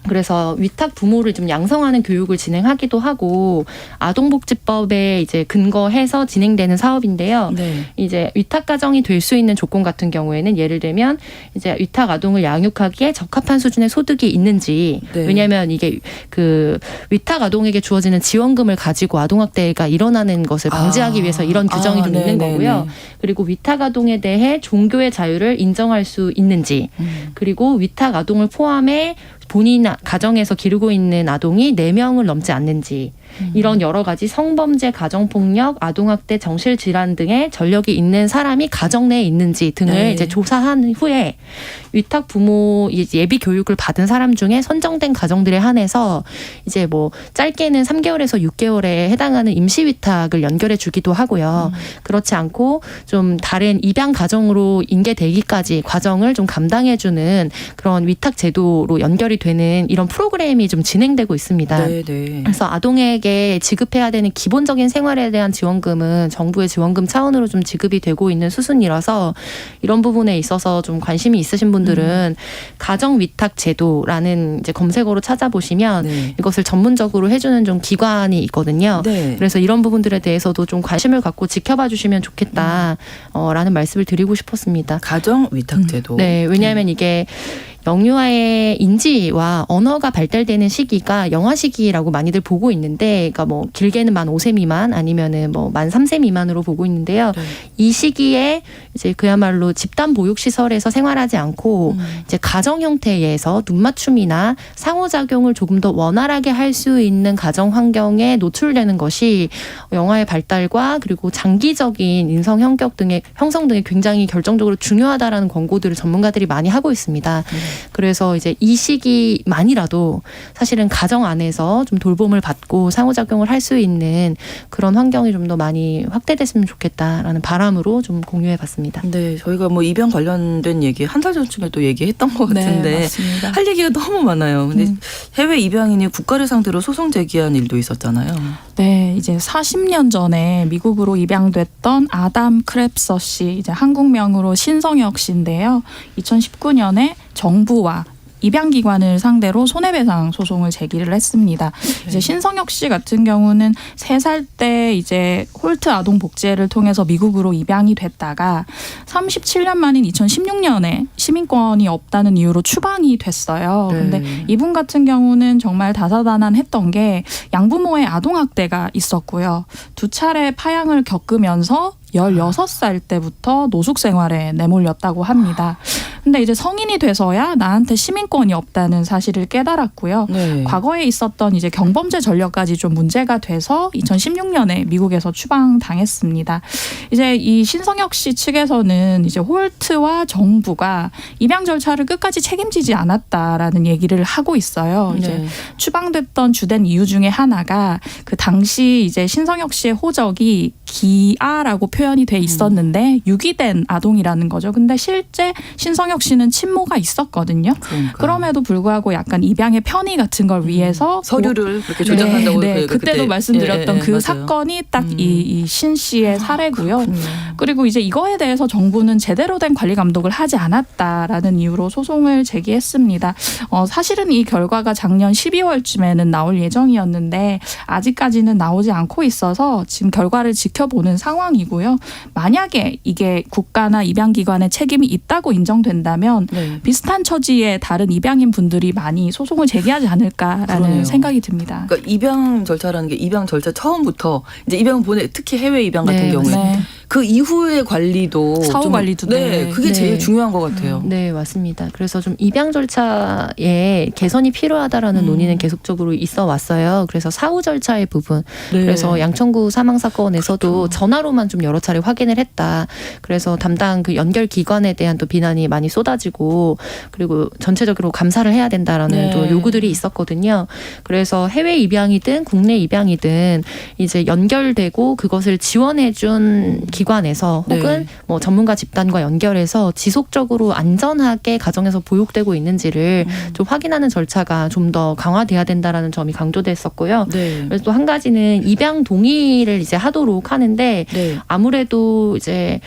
그래서 위탁 부모를 좀 양성하는 교육을 진행하기도 하고 아동복지법에 이제 근거해서 진행되는 사업인데요. 네. 이제 위탁 가정이 될 수 있는 조건 같은 경우에는 예를 들면 이제 위탁 아동을 양육하기에 적합한 수준의 소득이 있는지 네. 왜냐하면 이게 그 위탁 아동에게 주어지는 지원금을 가지고 아동학대가 일어나는 것을 방지하기 위해서 이런 규정이 좀 있는 거고요. 그리고 위탁 아동에 대해 종교의 자유를 인정할 수 있는지 그리고 위탁 아동을 포함해 본인 가정에서 기르고 있는 아동이 4명을 넘지 않는지 이런 여러 가지 성범죄, 가정폭력, 아동학대, 정신질환 등의 전력이 있는 사람이 가정 내에 있는지 등을 네. 이제 조사한 후에 위탁 부모 예비 교육을 받은 사람 중에 선정된 가정들에 한해서 이제 뭐 짧게는 3개월에서 6개월에 해당하는 임시 위탁을 연결해 주기도 하고요. 그렇지 않고 좀 다른 입양 가정으로 인계되기까지 과정을 좀 감당해 주는 그런 위탁 제도로 연결이 되는 이런 프로그램이 좀 진행되고 있습니다. 네, 네. 그래서 아동에게 지급해야 되는 기본적인 생활에 대한 지원금은 정부의 지원금 차원으로 좀 지급이 되고 있는 수순이라서 이런 부분에 있어서 좀 관심이 있으신 분들은 가정 위탁 제도라는 이제 검색어로 찾아보시면 네. 이것을 전문적으로 해주는 좀 기관이 있거든요. 네. 그래서 이런 부분들에 대해서도 좀 관심을 갖고 지켜봐 주시면 좋겠다라는 말씀을 드리고 싶었습니다. 가정 위탁 제도. 네, 왜냐하면 이게 영유아의 인지와 언어가 발달되는 시기가 영아 시기라고 많이들 보고 있는데, 그러니까 뭐 길게는 만 5세 미만 아니면은 뭐 만 3세 미만으로 보고 있는데요. 네. 이 시기에 이제 그야말로 집단 보육 시설에서 생활하지 않고 이제 가정 형태에서 눈맞춤이나 상호작용을 조금 더 원활하게 할 수 있는 가정 환경에 노출되는 것이 영아의 발달과 그리고 장기적인 인성 형격 등의 형성 등에 굉장히 결정적으로 중요하다라는 권고들을 전문가들이 많이 하고 있습니다. 그래서 이제 이 시기만이라도 사실은 가정 안에서 좀 돌봄을 받고 상호작용을 할 수 있는 그런 환경이 좀 더 많이 확대됐으면 좋겠다라는 바람으로 좀 공유해봤습니다. 네, 저희가 뭐 입양 관련된 얘기 한 달 전쯤에 또 얘기했던 것 같은데 네, 맞습니다. 할 얘기가 너무 많아요. 근데 해외 입양인이 국가를 상대로 소송 제기한 일도 있었잖아요. 네, 이제 40년 전에 미국으로 입양됐던 아담 크랩서 씨, 이제 한국명으로 신성혁 씨인데요. 2019년에 정부와 입양기관을 상대로 손해배상 소송을 제기를 했습니다. 이제 신성혁 씨 같은 경우는 3살 때 이제 홀트 아동복지회를 통해서 미국으로 입양이 됐다가 37년 만인 2016년에 시민권이 없다는 이유로 추방이 됐어요. 근데 이분 같은 경우는 정말 다사다난했던 게 양부모의 아동학대가 있었고요. 2차례 파양을 겪으면서 16살 때부터 노숙 생활에 내몰렸다고 합니다. 근데 이제 성인이 돼서야 나한테 시민권이 없다는 사실을 깨달았고요. 네. 과거에 있었던 이제 경범죄 전력까지 좀 문제가 돼서 2016년에 미국에서 추방당했습니다. 이제 이 신성혁 씨 측에서는 이제 홀트와 정부가 입양 절차를 끝까지 책임지지 않았다라는 얘기를 하고 있어요. 이제 네. 추방됐던 주된 이유 중에 하나가 그 당시 이제 신성혁 씨의 호적이 기아라고 표현이 돼 있었는데 유기된 아동이라는 거죠. 근데 실제 신성혁 씨는 친모가 있었거든요. 그러니까. 그럼에도 불구하고 약간 입양의 편의 같은 걸 위해서 서류를 그렇게 조작한다고 그때도 말씀드렸던 그 맞아요. 사건이 딱 이 신 씨의 사례고요. 그렇군요. 그리고 이제 이거에 대해서 정부는 제대로 된 관리 감독을 하지 않았다라는 이유로 소송을 제기했습니다. 사실은 이 결과가 작년 12월쯤에는 나올 예정이었는데 아직까지는 나오지 않고 있어서 지금 결과를 지켜보는 상황이고요. 만약에 이게 국가나 입양기관의 책임이 있다고 인정된다면 네. 비슷한 처지의 다른 입양인 분들이 많이 소송을 제기하지 않을까라는 그러네요. 생각이 듭니다. 그러니까 입양 절차라는 게 입양 절차 처음부터 이제 입양 보내 특히 해외 입양 같은 네, 경우에 네. 그 이후의 관리도 사후 좀- 관리도 네, 네. 그게 네. 제일 중요한 것 같아요. 네, 맞습니다. 그래서 좀 입양 절차에 개선이 필요하다라는 논의는 계속적으로 있어 왔어요. 그래서 사후 절차의 부분. 네. 그래서 양천구 사망 사건에서도 전화로만 좀 여러 차례 확인을 했다. 그래서 담당 그 연결 기관에 대한 또 비난이 많이 쏟아지고 그리고 전체적으로 감사를 해야 된다라는 네. 또 요구들이 있었거든요. 그래서 해외 입양이든 국내 입양이든 이제 연결되고 그것을 지원해준 기관에서 혹은 네. 뭐 전문가 집단과 연결해서 지속적으로 안전하게 가정에서 보육되고 있는지를 좀 확인하는 절차가 좀 더 강화돼야 된다라는 점이 강조됐었고요. 네. 그래서 또 한 가지는 입양 동의를 이제 하도록 하는데 네. 아무래도 이제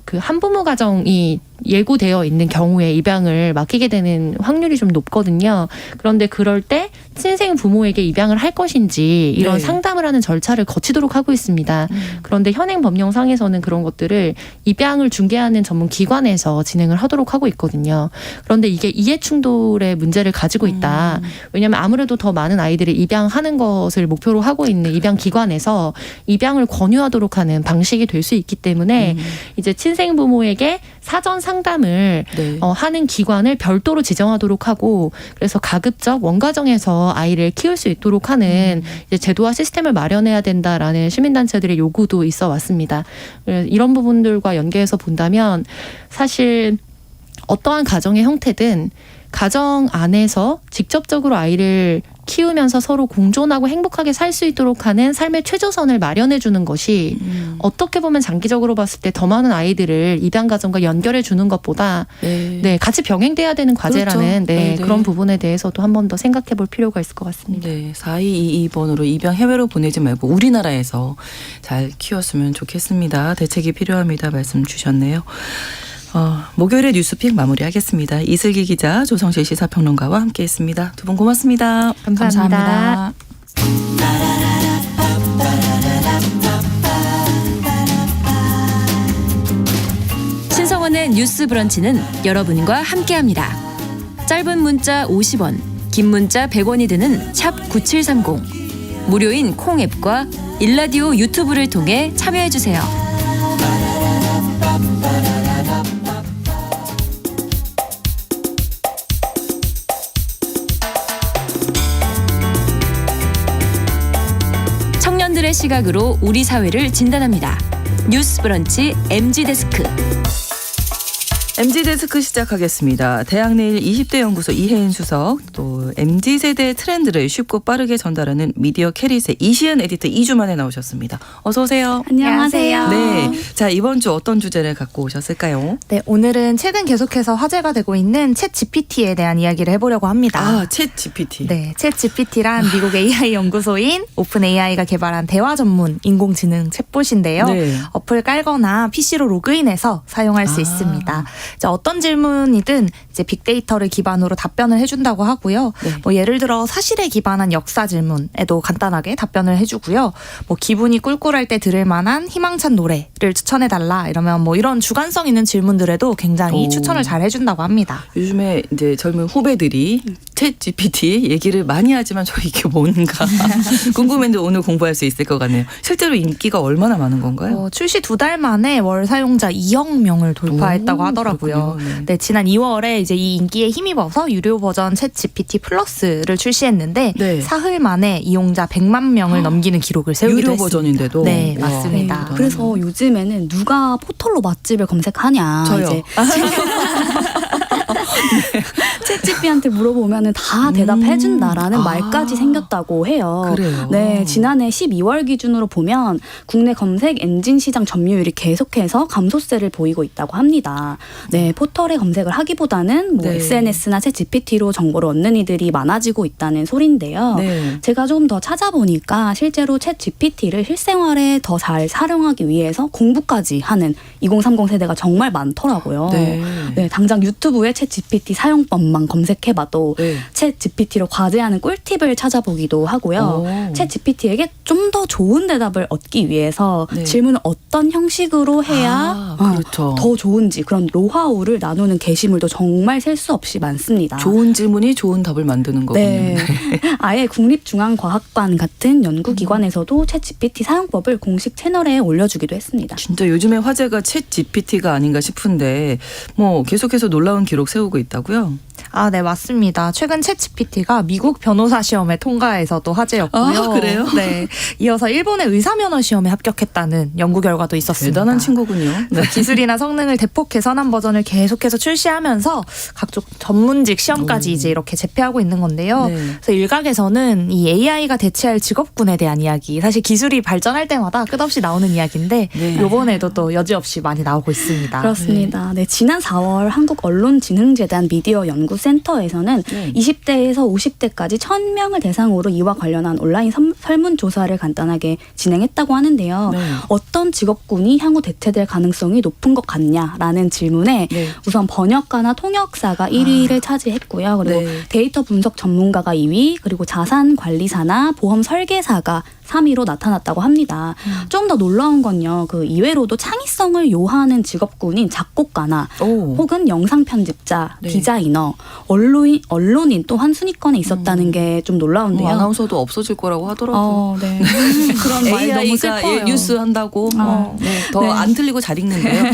그 한부모 가정이 예고되어 있는 경우에 입양을 맡기게 되는 확률이 좀 높거든요. 그런데 그럴 때 친생 부모에게 입양을 할 것인지 이런 네. 상담을 하는 절차를 거치도록 하고 있습니다. 그런데 현행 법령상에서는 그런 것들을 입양을 중개하는 전문 기관에서 진행을 하도록 하고 있거든요. 그런데 이게 이해 충돌의 문제를 가지고 있다. 왜냐하면 아무래도 더 많은 아이들을 입양하는 것을 목표로 하고 있는 입양 기관에서 입양을 권유하도록 하는 방식이 될 수 있기 때문에 이제 친생 부모에게 사전 상담을 네. 하는 기관을 별도로 지정하도록 하고 그래서 가급적 원가정에서 아이를 키울 수 있도록 하는 이제 제도와 시스템을 마련해야 된다라는 시민단체들의 요구도 있어 왔습니다. 그래서 이런 부분들과 연계해서 본다면 사실 어떠한 가정의 형태든 가정 안에서 직접적으로 아이를 키우면서 서로 공존하고 행복하게 살 수 있도록 하는 삶의 최저선을 마련해 주는 것이 어떻게 보면 장기적으로 봤을 때 더 많은 아이들을 입양 가정과 연결해 주는 것보다 네. 같이 병행돼야 되는 과제라는 그렇죠. 네. 그런 부분에 대해서도 한 번 더 생각해 볼 필요가 있을 것 같습니다. 네, 4222번으로 입양 해외로 보내지 말고 우리나라에서 잘 키웠으면 좋겠습니다. 대책이 필요합니다. 말씀 주셨네요. 목요일에 뉴스픽 마무리하겠습니다. 이슬기 기자, 조성실 시사평론가와 함께했습니다. 두 분 고맙습니다. 감사합니다. 신성원의 뉴스 브런치는 여러분과 함께합니다. 짧은 문자 50원, 긴 문자 100원이 드는 샵 9730. 무료인 콩 앱과 일라디오 유튜브를 통해 참여해주세요. 청년들의 시각으로 우리 사회를 진단합니다. 뉴스 브런치 MG데스크. MG데스크 시작하겠습니다. 대학내일 20대 연구소 이혜인 수석, 또 MZ세대의 트렌드를 쉽고 빠르게 전달하는 미디어 캐릿의 이시은 에디터 2주 만에 나오셨습니다. 어서 오세요. 안녕하세요. 네, 자 이번 주 어떤 주제를 갖고 오셨을까요? 네, 오늘은 최근 계속해서 화제가 되고 있는 챗 GPT에 대한 이야기를 해보려고 합니다. 챗 GPT. 네, 챗 GPT란 미국 AI 연구소인 오픈 AI가 개발한 대화 전문 인공지능 챗봇인데요. 네. 어플 깔거나 PC로 로그인해서 사용할 수 있습니다. 이제 어떤 질문이든 이제 빅데이터를 기반으로 답변을 해준다고 하고요. 네. 뭐 예를 들어 사실에 기반한 역사 질문에도 간단하게 답변을 해주고요. 뭐 기분이 꿀꿀할 때 들을 만한 희망찬 노래를 추천해달라 이러면 뭐 이런 주관성 있는 질문들에도 굉장히 오. 추천을 잘 해준다고 합니다. 요즘에 이제 젊은 후배들이 챗 GPT 얘기를 많이 하지만 저 이게 뭔가 궁금했는데 오늘 공부할 수 있을 것 같네요. 실제로 인기가 얼마나 많은 건가요? 출시 2달 만에 월 사용자 2억 명을 돌파했다고 오, 하더라고요. 그렇군요. 네. 네, 지난 2월에 이제 이 인기에 힘입어서 유료 버전 챗 GPT 플러스를 출시했는데 네. 사흘 만에 이용자 100만 명을 넘기는 기록을 세우기도 유료 했습니다. 버전인데도. 네, 와, 맞습니다. 대단하네. 그래서 요즘에는 누가 포털로 맛집을 검색하냐. 저요. 이제 챗GPT한테 물어보면은 다 대답해준다라는 말까지 생겼다고 해요. 그래요. 네, 지난해 12월 기준으로 보면 국내 검색 엔진 시장 점유율이 계속해서 감소세를 보이고 있다고 합니다. 네, 포털에 검색을 하기보다는 뭐 네. SNS나 챗GPT로 정보를 얻는 이들이 많아지고 있다는 소린데요. 네. 제가 좀 더 찾아보니까 실제로 챗 GPT를 실생활에 더 잘 활용하기 위해서 공부까지 하는 2030 세대가 정말 많더라고요. 네. 네, 당장 유튜브에 챗 GPT 사용법만 검색해봐도 네. 챗 GPT로 과제하는 꿀팁을 찾아보기도 하고요. 오. 챗 GPT에게 좀 더 좋은 대답을 얻기 위해서 네. 질문을 어떤 형식으로 해야 그렇죠. 더 좋은지 그런 노하우를 나누는 게시물도 정말 셀 수 없이 많습니다. 좋은 질문이 좋은 답을 만드는 거군요. 네. 아예 국립중앙과학관 같은 연구기관에서도 챗 GPT 사용법을 공식 채널에 올려주기도 했습니다. 진짜 요즘에 화제가 챗 GPT가 아닌가 싶은데 뭐 계속해서 놀라운 기록 세우고 있다고요? 아, 네, 맞습니다. 최근 챗 GPT가 미국 변호사 시험에 통과해서도 화제였고요. 아, 그래요? 네. 이어서 일본의 의사면허 시험에 합격했다는 연구 결과도 있었습니다. 대단한 친구군요. 네. 기술이나 성능을 대폭 개선한 버전을 계속해서 출시하면서 각종 전문직 시험까지 이제 이렇게 제패하고 있는 건데요. 네. 그래서 일각에서는 이 AI가 대체할 직업군에 대한 이야기, 사실 기술이 발전할 때마다 끝없이 나오는 이야기인데 네. 이번에도 또 여지없이 많이 나오고 있습니다. 그렇습니다. 네, 지난 4월 한국언론진흥재단 미디어 연구센터에서는 네. 20대에서 50대까지 1000명을 대상으로 이와 관련한 온라인 설문조사를 간단하게 진행했다고 하는데요. 네. 어떤 직업군이 향후 대체될 가능성이 높은 것 같냐라는 질문에 네. 우선 번역가나 통역사가 1위를 차지했고요. 그리고 네. 데이터 분석 전문가가 2위, 그리고 자산 관리사나 보험 설계사가 3위로 나타났다고 합니다. 좀 더 놀라운 건요. 그 이외로도 창의성을 요하는 직업군인 작곡가나 오. 혹은 영상 편집자, 네. 디자이너, 언론인 또한 순위권에 있었다는 게 좀 놀라운데요. 아나운서도 없어질 거라고 하더라고요. 네. 그런 말 너무 AI가 슬퍼요. 뉴스 한다고 더 네. 안 틀리고 잘 읽는데요.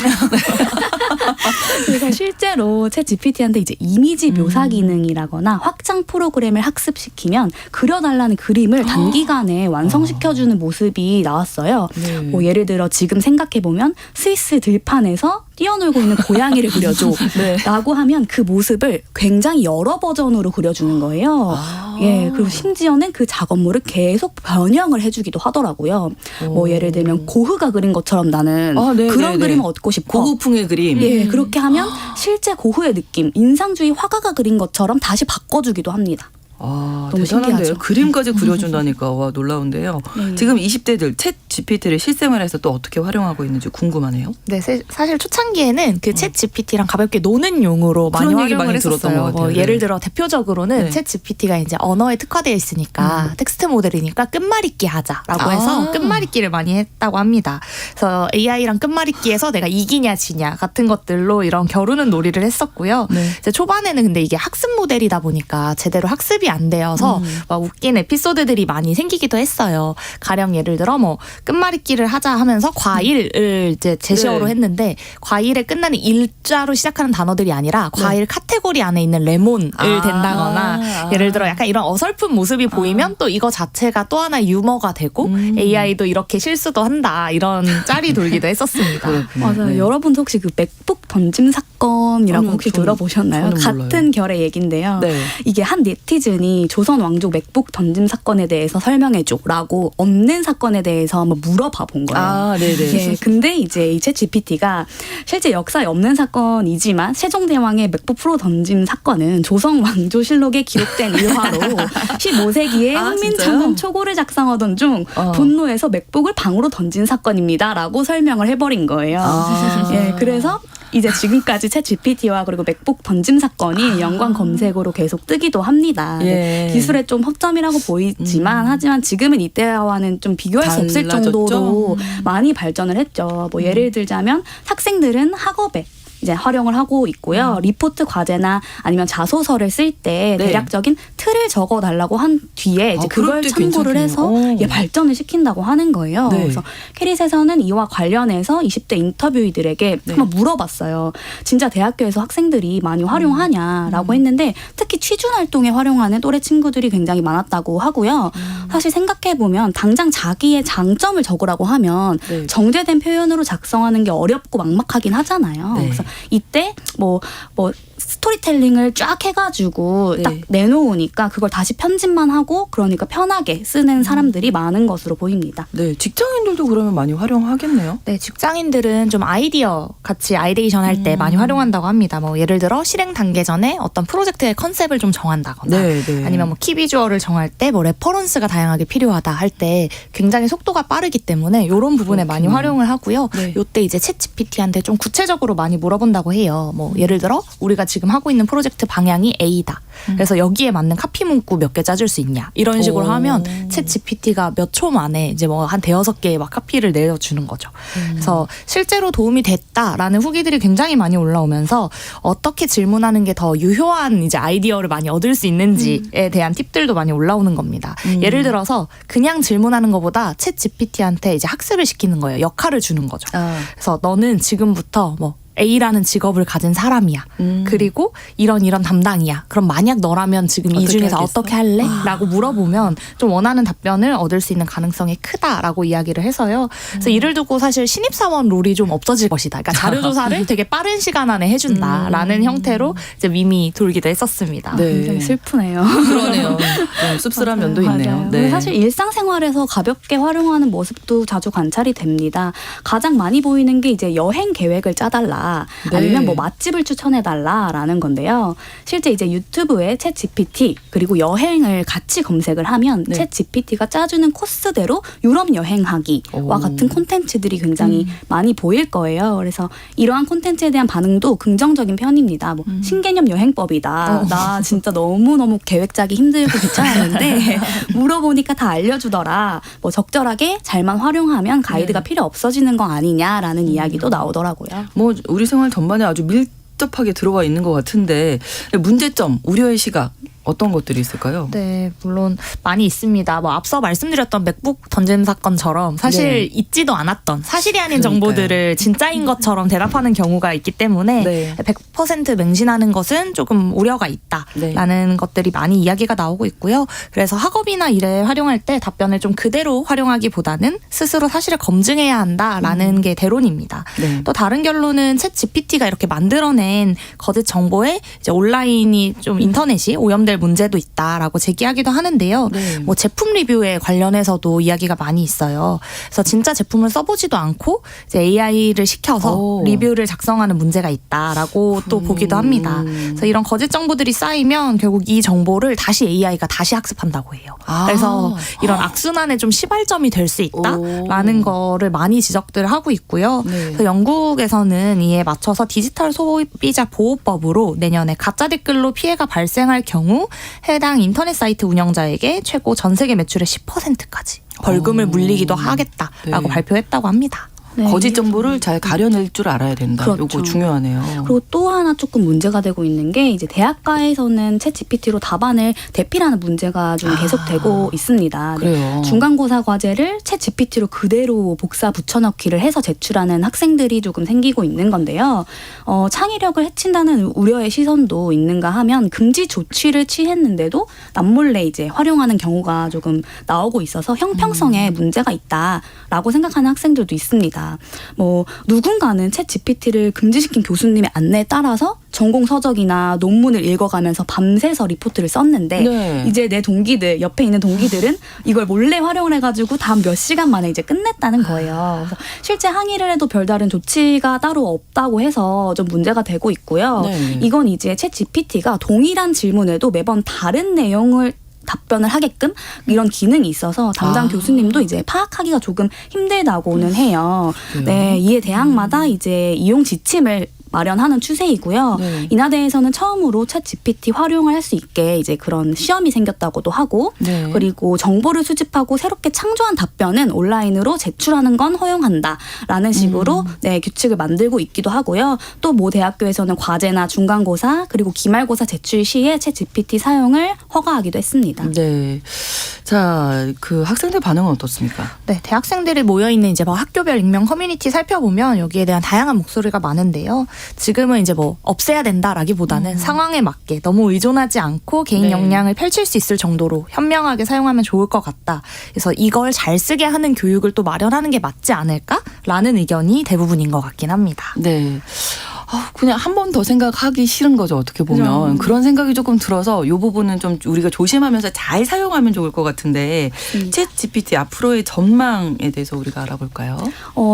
그래서 실제로 챗 GPT한테 이제 이미지 묘사 기능이라거나 확장 프로그램을 학습시키면 그려달라는 그림을 단기간에 완성시켜주는 모습이 나왔어요. 네. 뭐 예를 들어 지금 생각해보면 스위스 들판에서 뛰어놀고 있는 고양이를 그려줘 네. 라고 하면 그 모습을 굉장히 여러 버전으로 그려주는 거예요. 예, 그리고 심지어는 그 작업물을 계속 변형을 해주기도 하더라고요. 뭐 예를 들면 고흐가 그린 것처럼 나는 네, 그런 네, 그림을 네. 얻고 싶어. 고급풍의 그림. 예, 그렇게 하면 실제 고흐의 느낌, 인상주의 화가가 그린 것처럼 다시 바꿔주기도 합니다. 대단한데요. 너무 신기하죠. 그림까지 그려준다니까 와 놀라운데요. 네. 지금 20대들 챗 GPT를 실생활에서 또 어떻게 활용하고 있는지 궁금하네요. 네, 사실 초창기에는 그 챗 GPT랑 가볍게 노는 용으로 많이 그런 얘기 활용을 많이 들었던 했었어요. 것 같아요. 네. 예를 들어 대표적으로는 네. 챗 GPT가 이제 언어에 특화되어 있으니까 텍스트 모델이니까 끝말잇기 하자라고 해서 끝말잇기를 많이 했다고 합니다. 그래서 AI랑 끝말잇기에서 내가 이기냐 지냐 같은 것들로 이런 겨루는 놀이를 했었고요. 네. 이제 초반에는 근데 이게 학습 모델이다 보니까 제대로 학습이 안 되어서 막 웃긴 에피소드들이 많이 생기기도 했어요. 가령 예를 들어 뭐 끝말잇기를 하자 하면서 과일을 이제 제시어로 네. 했는데 과일에 끝나는 일자로 시작하는 단어들이 아니라 과일 카테고리 안에 있는 레몬을 댄다거나 예를 들어 약간 이런 어설픈 모습이 보이면 또 이거 자체가 또 하나의 유머가 되고 AI도 이렇게 실수도 한다 이런 짤이 돌기도 했었습니다. 맞아요. 네. 여러분도 혹시 그 맥북 던짐 사건이라고 아니요, 혹시 저는 들어보셨나요? 몰라요. 같은 결의 얘기인데요. 네. 이게 한 네티즌이 조선 왕조 맥북 던짐 사건에 대해서 설명해줘라고 없는 사건에 대해서 한번 물어봐 본 거예요. 네네. 예, 근데 이제 이 챗 GPT가 실제 역사에 없는 사건이지만 세종대왕의 맥북 프로 던짐 사건은 조선 왕조실록에 기록된 일화로 15세기에 훈민창군 진짜요? 초고를 작성하던 중 분노해서 맥북을 방으로 던진 사건입니다라고 설명을 해버린 거예요. 예, 그래서 이제 지금까지 챗 GPT와 그리고 맥북 번짐 사건이 연관 검색어로 계속 뜨기도 합니다. 예. 기술의 좀 허점이라고 보이지만 하지만 지금은 이때와는 좀 비교할 수 없을 달라졌죠? 정도로 많이 발전을 했죠. 뭐 예를 들자면 학생들은 학업에 이제 활용을 하고 있고요. 리포트 과제나 아니면 자소서를 쓸 때 네. 대략적인 틀을 적어달라고 한 뒤에 이제 그럴 그걸 때 참고를 괜찮겠네요. 해서 오. 예, 발전을 시킨다고 하는 거예요. 네. 그래서 캐릿에서는 이와 관련해서 20대 인터뷰이들에게 네. 한번 물어봤어요. 진짜 대학교에서 학생들이 많이 활용하냐라고 했는데 특히 취준 활동에 활용하는 또래 친구들이 굉장히 많았다고 하고요. 사실 생각해보면 당장 자기의 장점을 적으라고 하면 네. 정제된 표현으로 작성하는 게 어렵고 막막하긴 하잖아요. 네. 그래서 이때 뭐 스토리텔링을 쫙 해가지고 네. 딱 내놓으니까 그걸 다시 편집만 하고 그러니까 편하게 쓰는 사람들이 많은 것으로 보입니다. 네, 직장인들도 그러면 많이 활용하겠네요. 네, 직장인들은 좀 아이디어 같이 아이데이션 할 때 많이 활용한다고 합니다. 뭐 예를 들어 실행 단계 전에 어떤 프로젝트의 컨셉을 좀 정한다거나 네, 네. 아니면 뭐 키비주얼을 정할 때 뭐 레퍼런스가 다양하게 필요하다 할 때 굉장히 속도가 빠르기 때문에 이런 부분에 많이 활용을 하고요. 네. 요때 이제 챗 GPT한테 좀 구체적으로 많이 물어본다고 해요. 뭐 예를 들어 우리가 지금 하고 있는 프로젝트 방향이 A다. 그래서 여기에 맞는 카피 문구 몇 개 짜줄 수 있냐 이런 식으로 오. 하면 챗 GPT가 몇 초 만에 이제 뭐 한 대여섯 개의 막 카피를 내려주는 거죠. 그래서 실제로 도움이 됐다라는 후기들이 굉장히 많이 올라오면서 어떻게 질문하는 게 더 유효한 이제 아이디어를 많이 얻을 수 있는지에 대한 팁들도 많이 올라오는 겁니다. 예를 들어서 그냥 질문하는 것보다 챗 GPT한테 이제 학습을 시키는 거예요. 역할을 주는 거죠. 그래서 너는 지금부터 뭐 A라는 직업을 가진 사람이야. 그리고 이런 담당이야. 그럼 만약 너라면 지금 이 어떻게 중에서 하겠어? 어떻게 할래? 라고 물어보면 좀 원하는 답변을 얻을 수 있는 가능성이 크다라고 이야기를 해서요. 그래서 이를 두고 사실 신입사원 룰이 좀 없어질 것이다. 그러니까 자료조사를 되게 빠른 시간 안에 해준다라는 형태로 이제 밈이 돌기도 했었습니다. 네. 굉장히 슬프네요. 그러네요. 좀 씁쓸한 면도 있네요. 맞아요. 네. 사실 일상생활에서 가볍게 활용하는 모습도 자주 관찰이 됩니다. 가장 많이 보이는 게 이제 여행 계획을 짜달라. 네. 아니면 뭐 맛집을 추천해달라라는 건데요. 실제 이제 유튜브에 챗 GPT 그리고 여행을 같이 검색을 하면 네. 챗 GPT가 짜주는 코스대로 유럽 여행하기와 오. 같은 콘텐츠들이 굉장히 많이 보일 거예요. 그래서 이러한 콘텐츠에 대한 반응도 긍정적인 편입니다. 뭐 신개념 여행법이다. 나 진짜 너무너무 계획 짜기 힘들고 귀찮았는데 물어보니까 다 알려주더라. 뭐 적절하게 잘만 활용하면 가이드가 필요 없어지는 거 아니냐라는 이야기도 나오더라고요. 뭐 우리 생활 전반에 아주 밀접하게 들어가 있는 것 같은데 문제점, 우려의 시각 어떤 것들이 있을까요? 네, 물론 많이 있습니다. 뭐 앞서 말씀드렸던 맥북 던짐 사건처럼 사실 네. 있지도 않았던 사실이 아닌 그러니까요. 정보들을 진짜인 것처럼 대답하는 경우가 있기 때문에 네. 100% 맹신하는 것은 조금 우려가 있다라는 것들이 많이 이야기가 나오고 있고요. 그래서 학업이나 일에 활용할 때 답변을 좀 그대로 활용하기보다는 스스로 사실을 검증해야 한다라는 게 대론입니다. 네. 또 다른 결론은 챗 GPT가 이렇게 만들어낸 거짓 정보에 이제 온라인이 좀 인터넷이 오염될 문제도 있다라고 제기하기도 하는데요. 네. 뭐 제품 리뷰에 관련해서도 이야기가 많이 있어요. 그래서 진짜 제품을 써보지도 않고 이제 AI를 시켜서 오. 리뷰를 작성하는 문제가 있다라고 또 보기도 합니다. 그래서 이런 거짓 정보들이 쌓이면 결국 이 정보를 다시 AI가 다시 학습한다고 해요. 아. 그래서 이런 악순환의 좀 시발점이 될 수 있다라는 거를 많이 지적들을 하고 있고요. 네. 그래서 영국에서는 이에 맞춰서 디지털 소비자 보호법으로 내년에 가짜 댓글로 피해가 발생할 경우 해당 인터넷 사이트 운영자에게 최고 전 세계 매출의 10%까지 벌금을 물리기도 하겠다라고 네. 발표했다고 합니다. 네. 거짓 정보를 잘 가려낼 줄 알아야 된다. 그렇죠. 요거 중요하네요. 그리고 또 하나 조금 문제가 되고 있는 게 이제 대학가에서는 챗 GPT로 답안을 대필하는 문제가 좀 계속되고 있습니다. 그래요. 중간고사 과제를 챗 GPT로 그대로 복사 붙여넣기를 해서 제출하는 학생들이 조금 생기고 있는 건데요. 창의력을 해친다는 우려의 시선도 있는가 하면 금지 조치를 취했는데도 남몰래 이제 활용하는 경우가 조금 나오고 있어서 형평성에 문제가 있다라고 생각하는 학생들도 있습니다. 뭐 누군가는 챗 GPT를 금지시킨 교수님의 안내에 따라서 전공 서적이나 논문을 읽어가면서 밤새서 리포트를 썼는데 네. 이제 내 동기들 옆에 있는 동기들은 이걸 몰래 활용을 해가지고 다음 몇 시간 만에 이제 끝냈다는 거예요. 그래서 실제 항의를 해도 별다른 조치가 따로 없다고 해서 좀 문제가 되고 있고요. 네. 이건 이제 챗 GPT가 동일한 질문에도 매번 다른 내용을 답변을 하게끔 이런 기능이 있어서 담당 교수님도 이제 파악하기가 조금 힘들다고는 해요. 그래요? 네, 이에 대학마다 이제 이용 지침을 마련하는 추세이고요. 네. 인하대에서는 처음으로 챗 GPT 활용을 할 수 있게 이제 그런 시험이 생겼다고도 하고 네. 그리고 정보를 수집하고 새롭게 창조한 답변은 온라인으로 제출하는 건 허용한다라는 식으로 네, 규칙을 만들고 있기도 하고요. 또 모 대학교에서는 과제나 중간고사 그리고 기말고사 제출 시에 챗 GPT 사용을 허가하기도 했습니다. 네. 자, 그 학생들 반응은 어떻습니까? 네, 대학생들이 모여있는 이제 뭐 학교별 익명 커뮤니티 살펴보면 여기에 대한 다양한 목소리가 많은데요. 지금은 이제 뭐 없애야 된다라기보다는 상황에 맞게 너무 의존하지 않고 개인 네. 역량을 펼칠 수 있을 정도로 현명하게 사용하면 좋을 것 같다. 그래서 이걸 잘 쓰게 하는 교육을 또 마련하는 게 맞지 않을까라는 의견이 대부분인 것 같긴 합니다. 네. 그냥 한 번 더 생각하기 싫은 거죠. 어떻게 보면. 그런 생각이 조금 들어서 이 부분은 좀 우리가 조심하면서 잘 사용하면 좋을 것 같은데 챗 GPT 앞으로의 전망에 대해서 우리가 알아볼까요?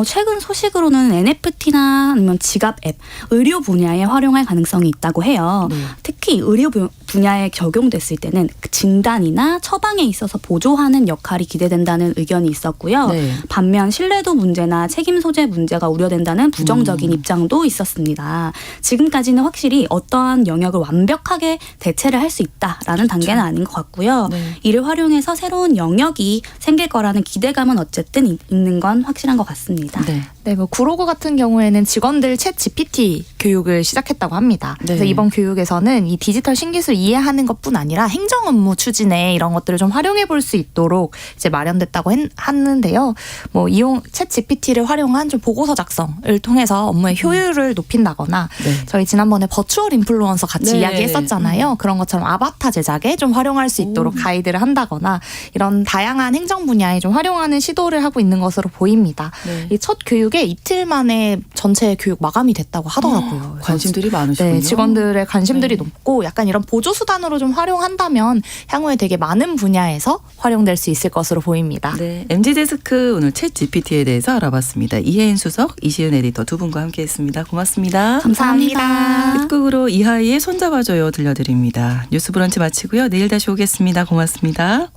최근 소식으로는 NFT나 아니면 지갑 앱, 의료 분야에 활용할 가능성이 있다고 해요. 네. 특히 의료 분야에 적용됐을 때는 그 진단이나 처방에 있어서 보조하는 역할이 기대된다는 의견이 있었고요. 네. 반면 신뢰도 문제나 책임 소재 문제가 우려된다는 부정적인 입장도 있었습니다. 지금까지는 확실히 어떠한 영역을 완벽하게 대체를 할 수 있다라는 단계는 아닌 것 같고요. 네. 이를 활용해서 새로운 영역이 생길 거라는 기대감은 어쨌든 있는 건 확실한 것 같습니다. 네. 네, 뭐 구로구 같은 경우에는 직원들 챗 GPT 교육을 시작했다고 합니다. 그래서 네. 이번 교육에서는 이 디지털 신기술 이해하는 것뿐 아니라 행정 업무 추진에 이런 것들을 좀 활용해 볼 수 있도록 이제 마련됐다고 하는데요. 뭐 챗 GPT를 활용한 좀 보고서 작성을 통해서 업무의 효율을 높인다거나 네. 저희 지난번에 버추얼 인플루언서 같이 네. 이야기했었잖아요. 그런 것처럼 아바타 제작에 좀 활용할 수 있도록 가이드를 한다거나 이런 다양한 행정 분야에 좀 활용하는 시도를 하고 있는 것으로 보입니다. 네. 이 첫 교육에 이틀 만에 전체 교육 마감이 됐다고 하더라고요. 관심들이 많으시군요. 네, 직원들의 관심들이 네. 높고 약간 이런 보조 수단으로 좀 활용한다면 향후에 되게 많은 분야에서 활용될 수 있을 것으로 보입니다. 네, MZ데스크 오늘 챗 GPT에 대해서 알아봤습니다. 이혜인 수석, 이시은 에디터 두 분과 함께했습니다. 고맙습니다. 감사합니다. 끝곡으로 이하이의 손잡아줘요 들려드립니다. 뉴스 브런치 마치고요. 내일 다시 오겠습니다. 고맙습니다.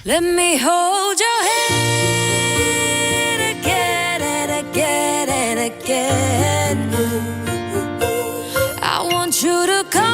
Let me hold your hand again and again and again. I want you to come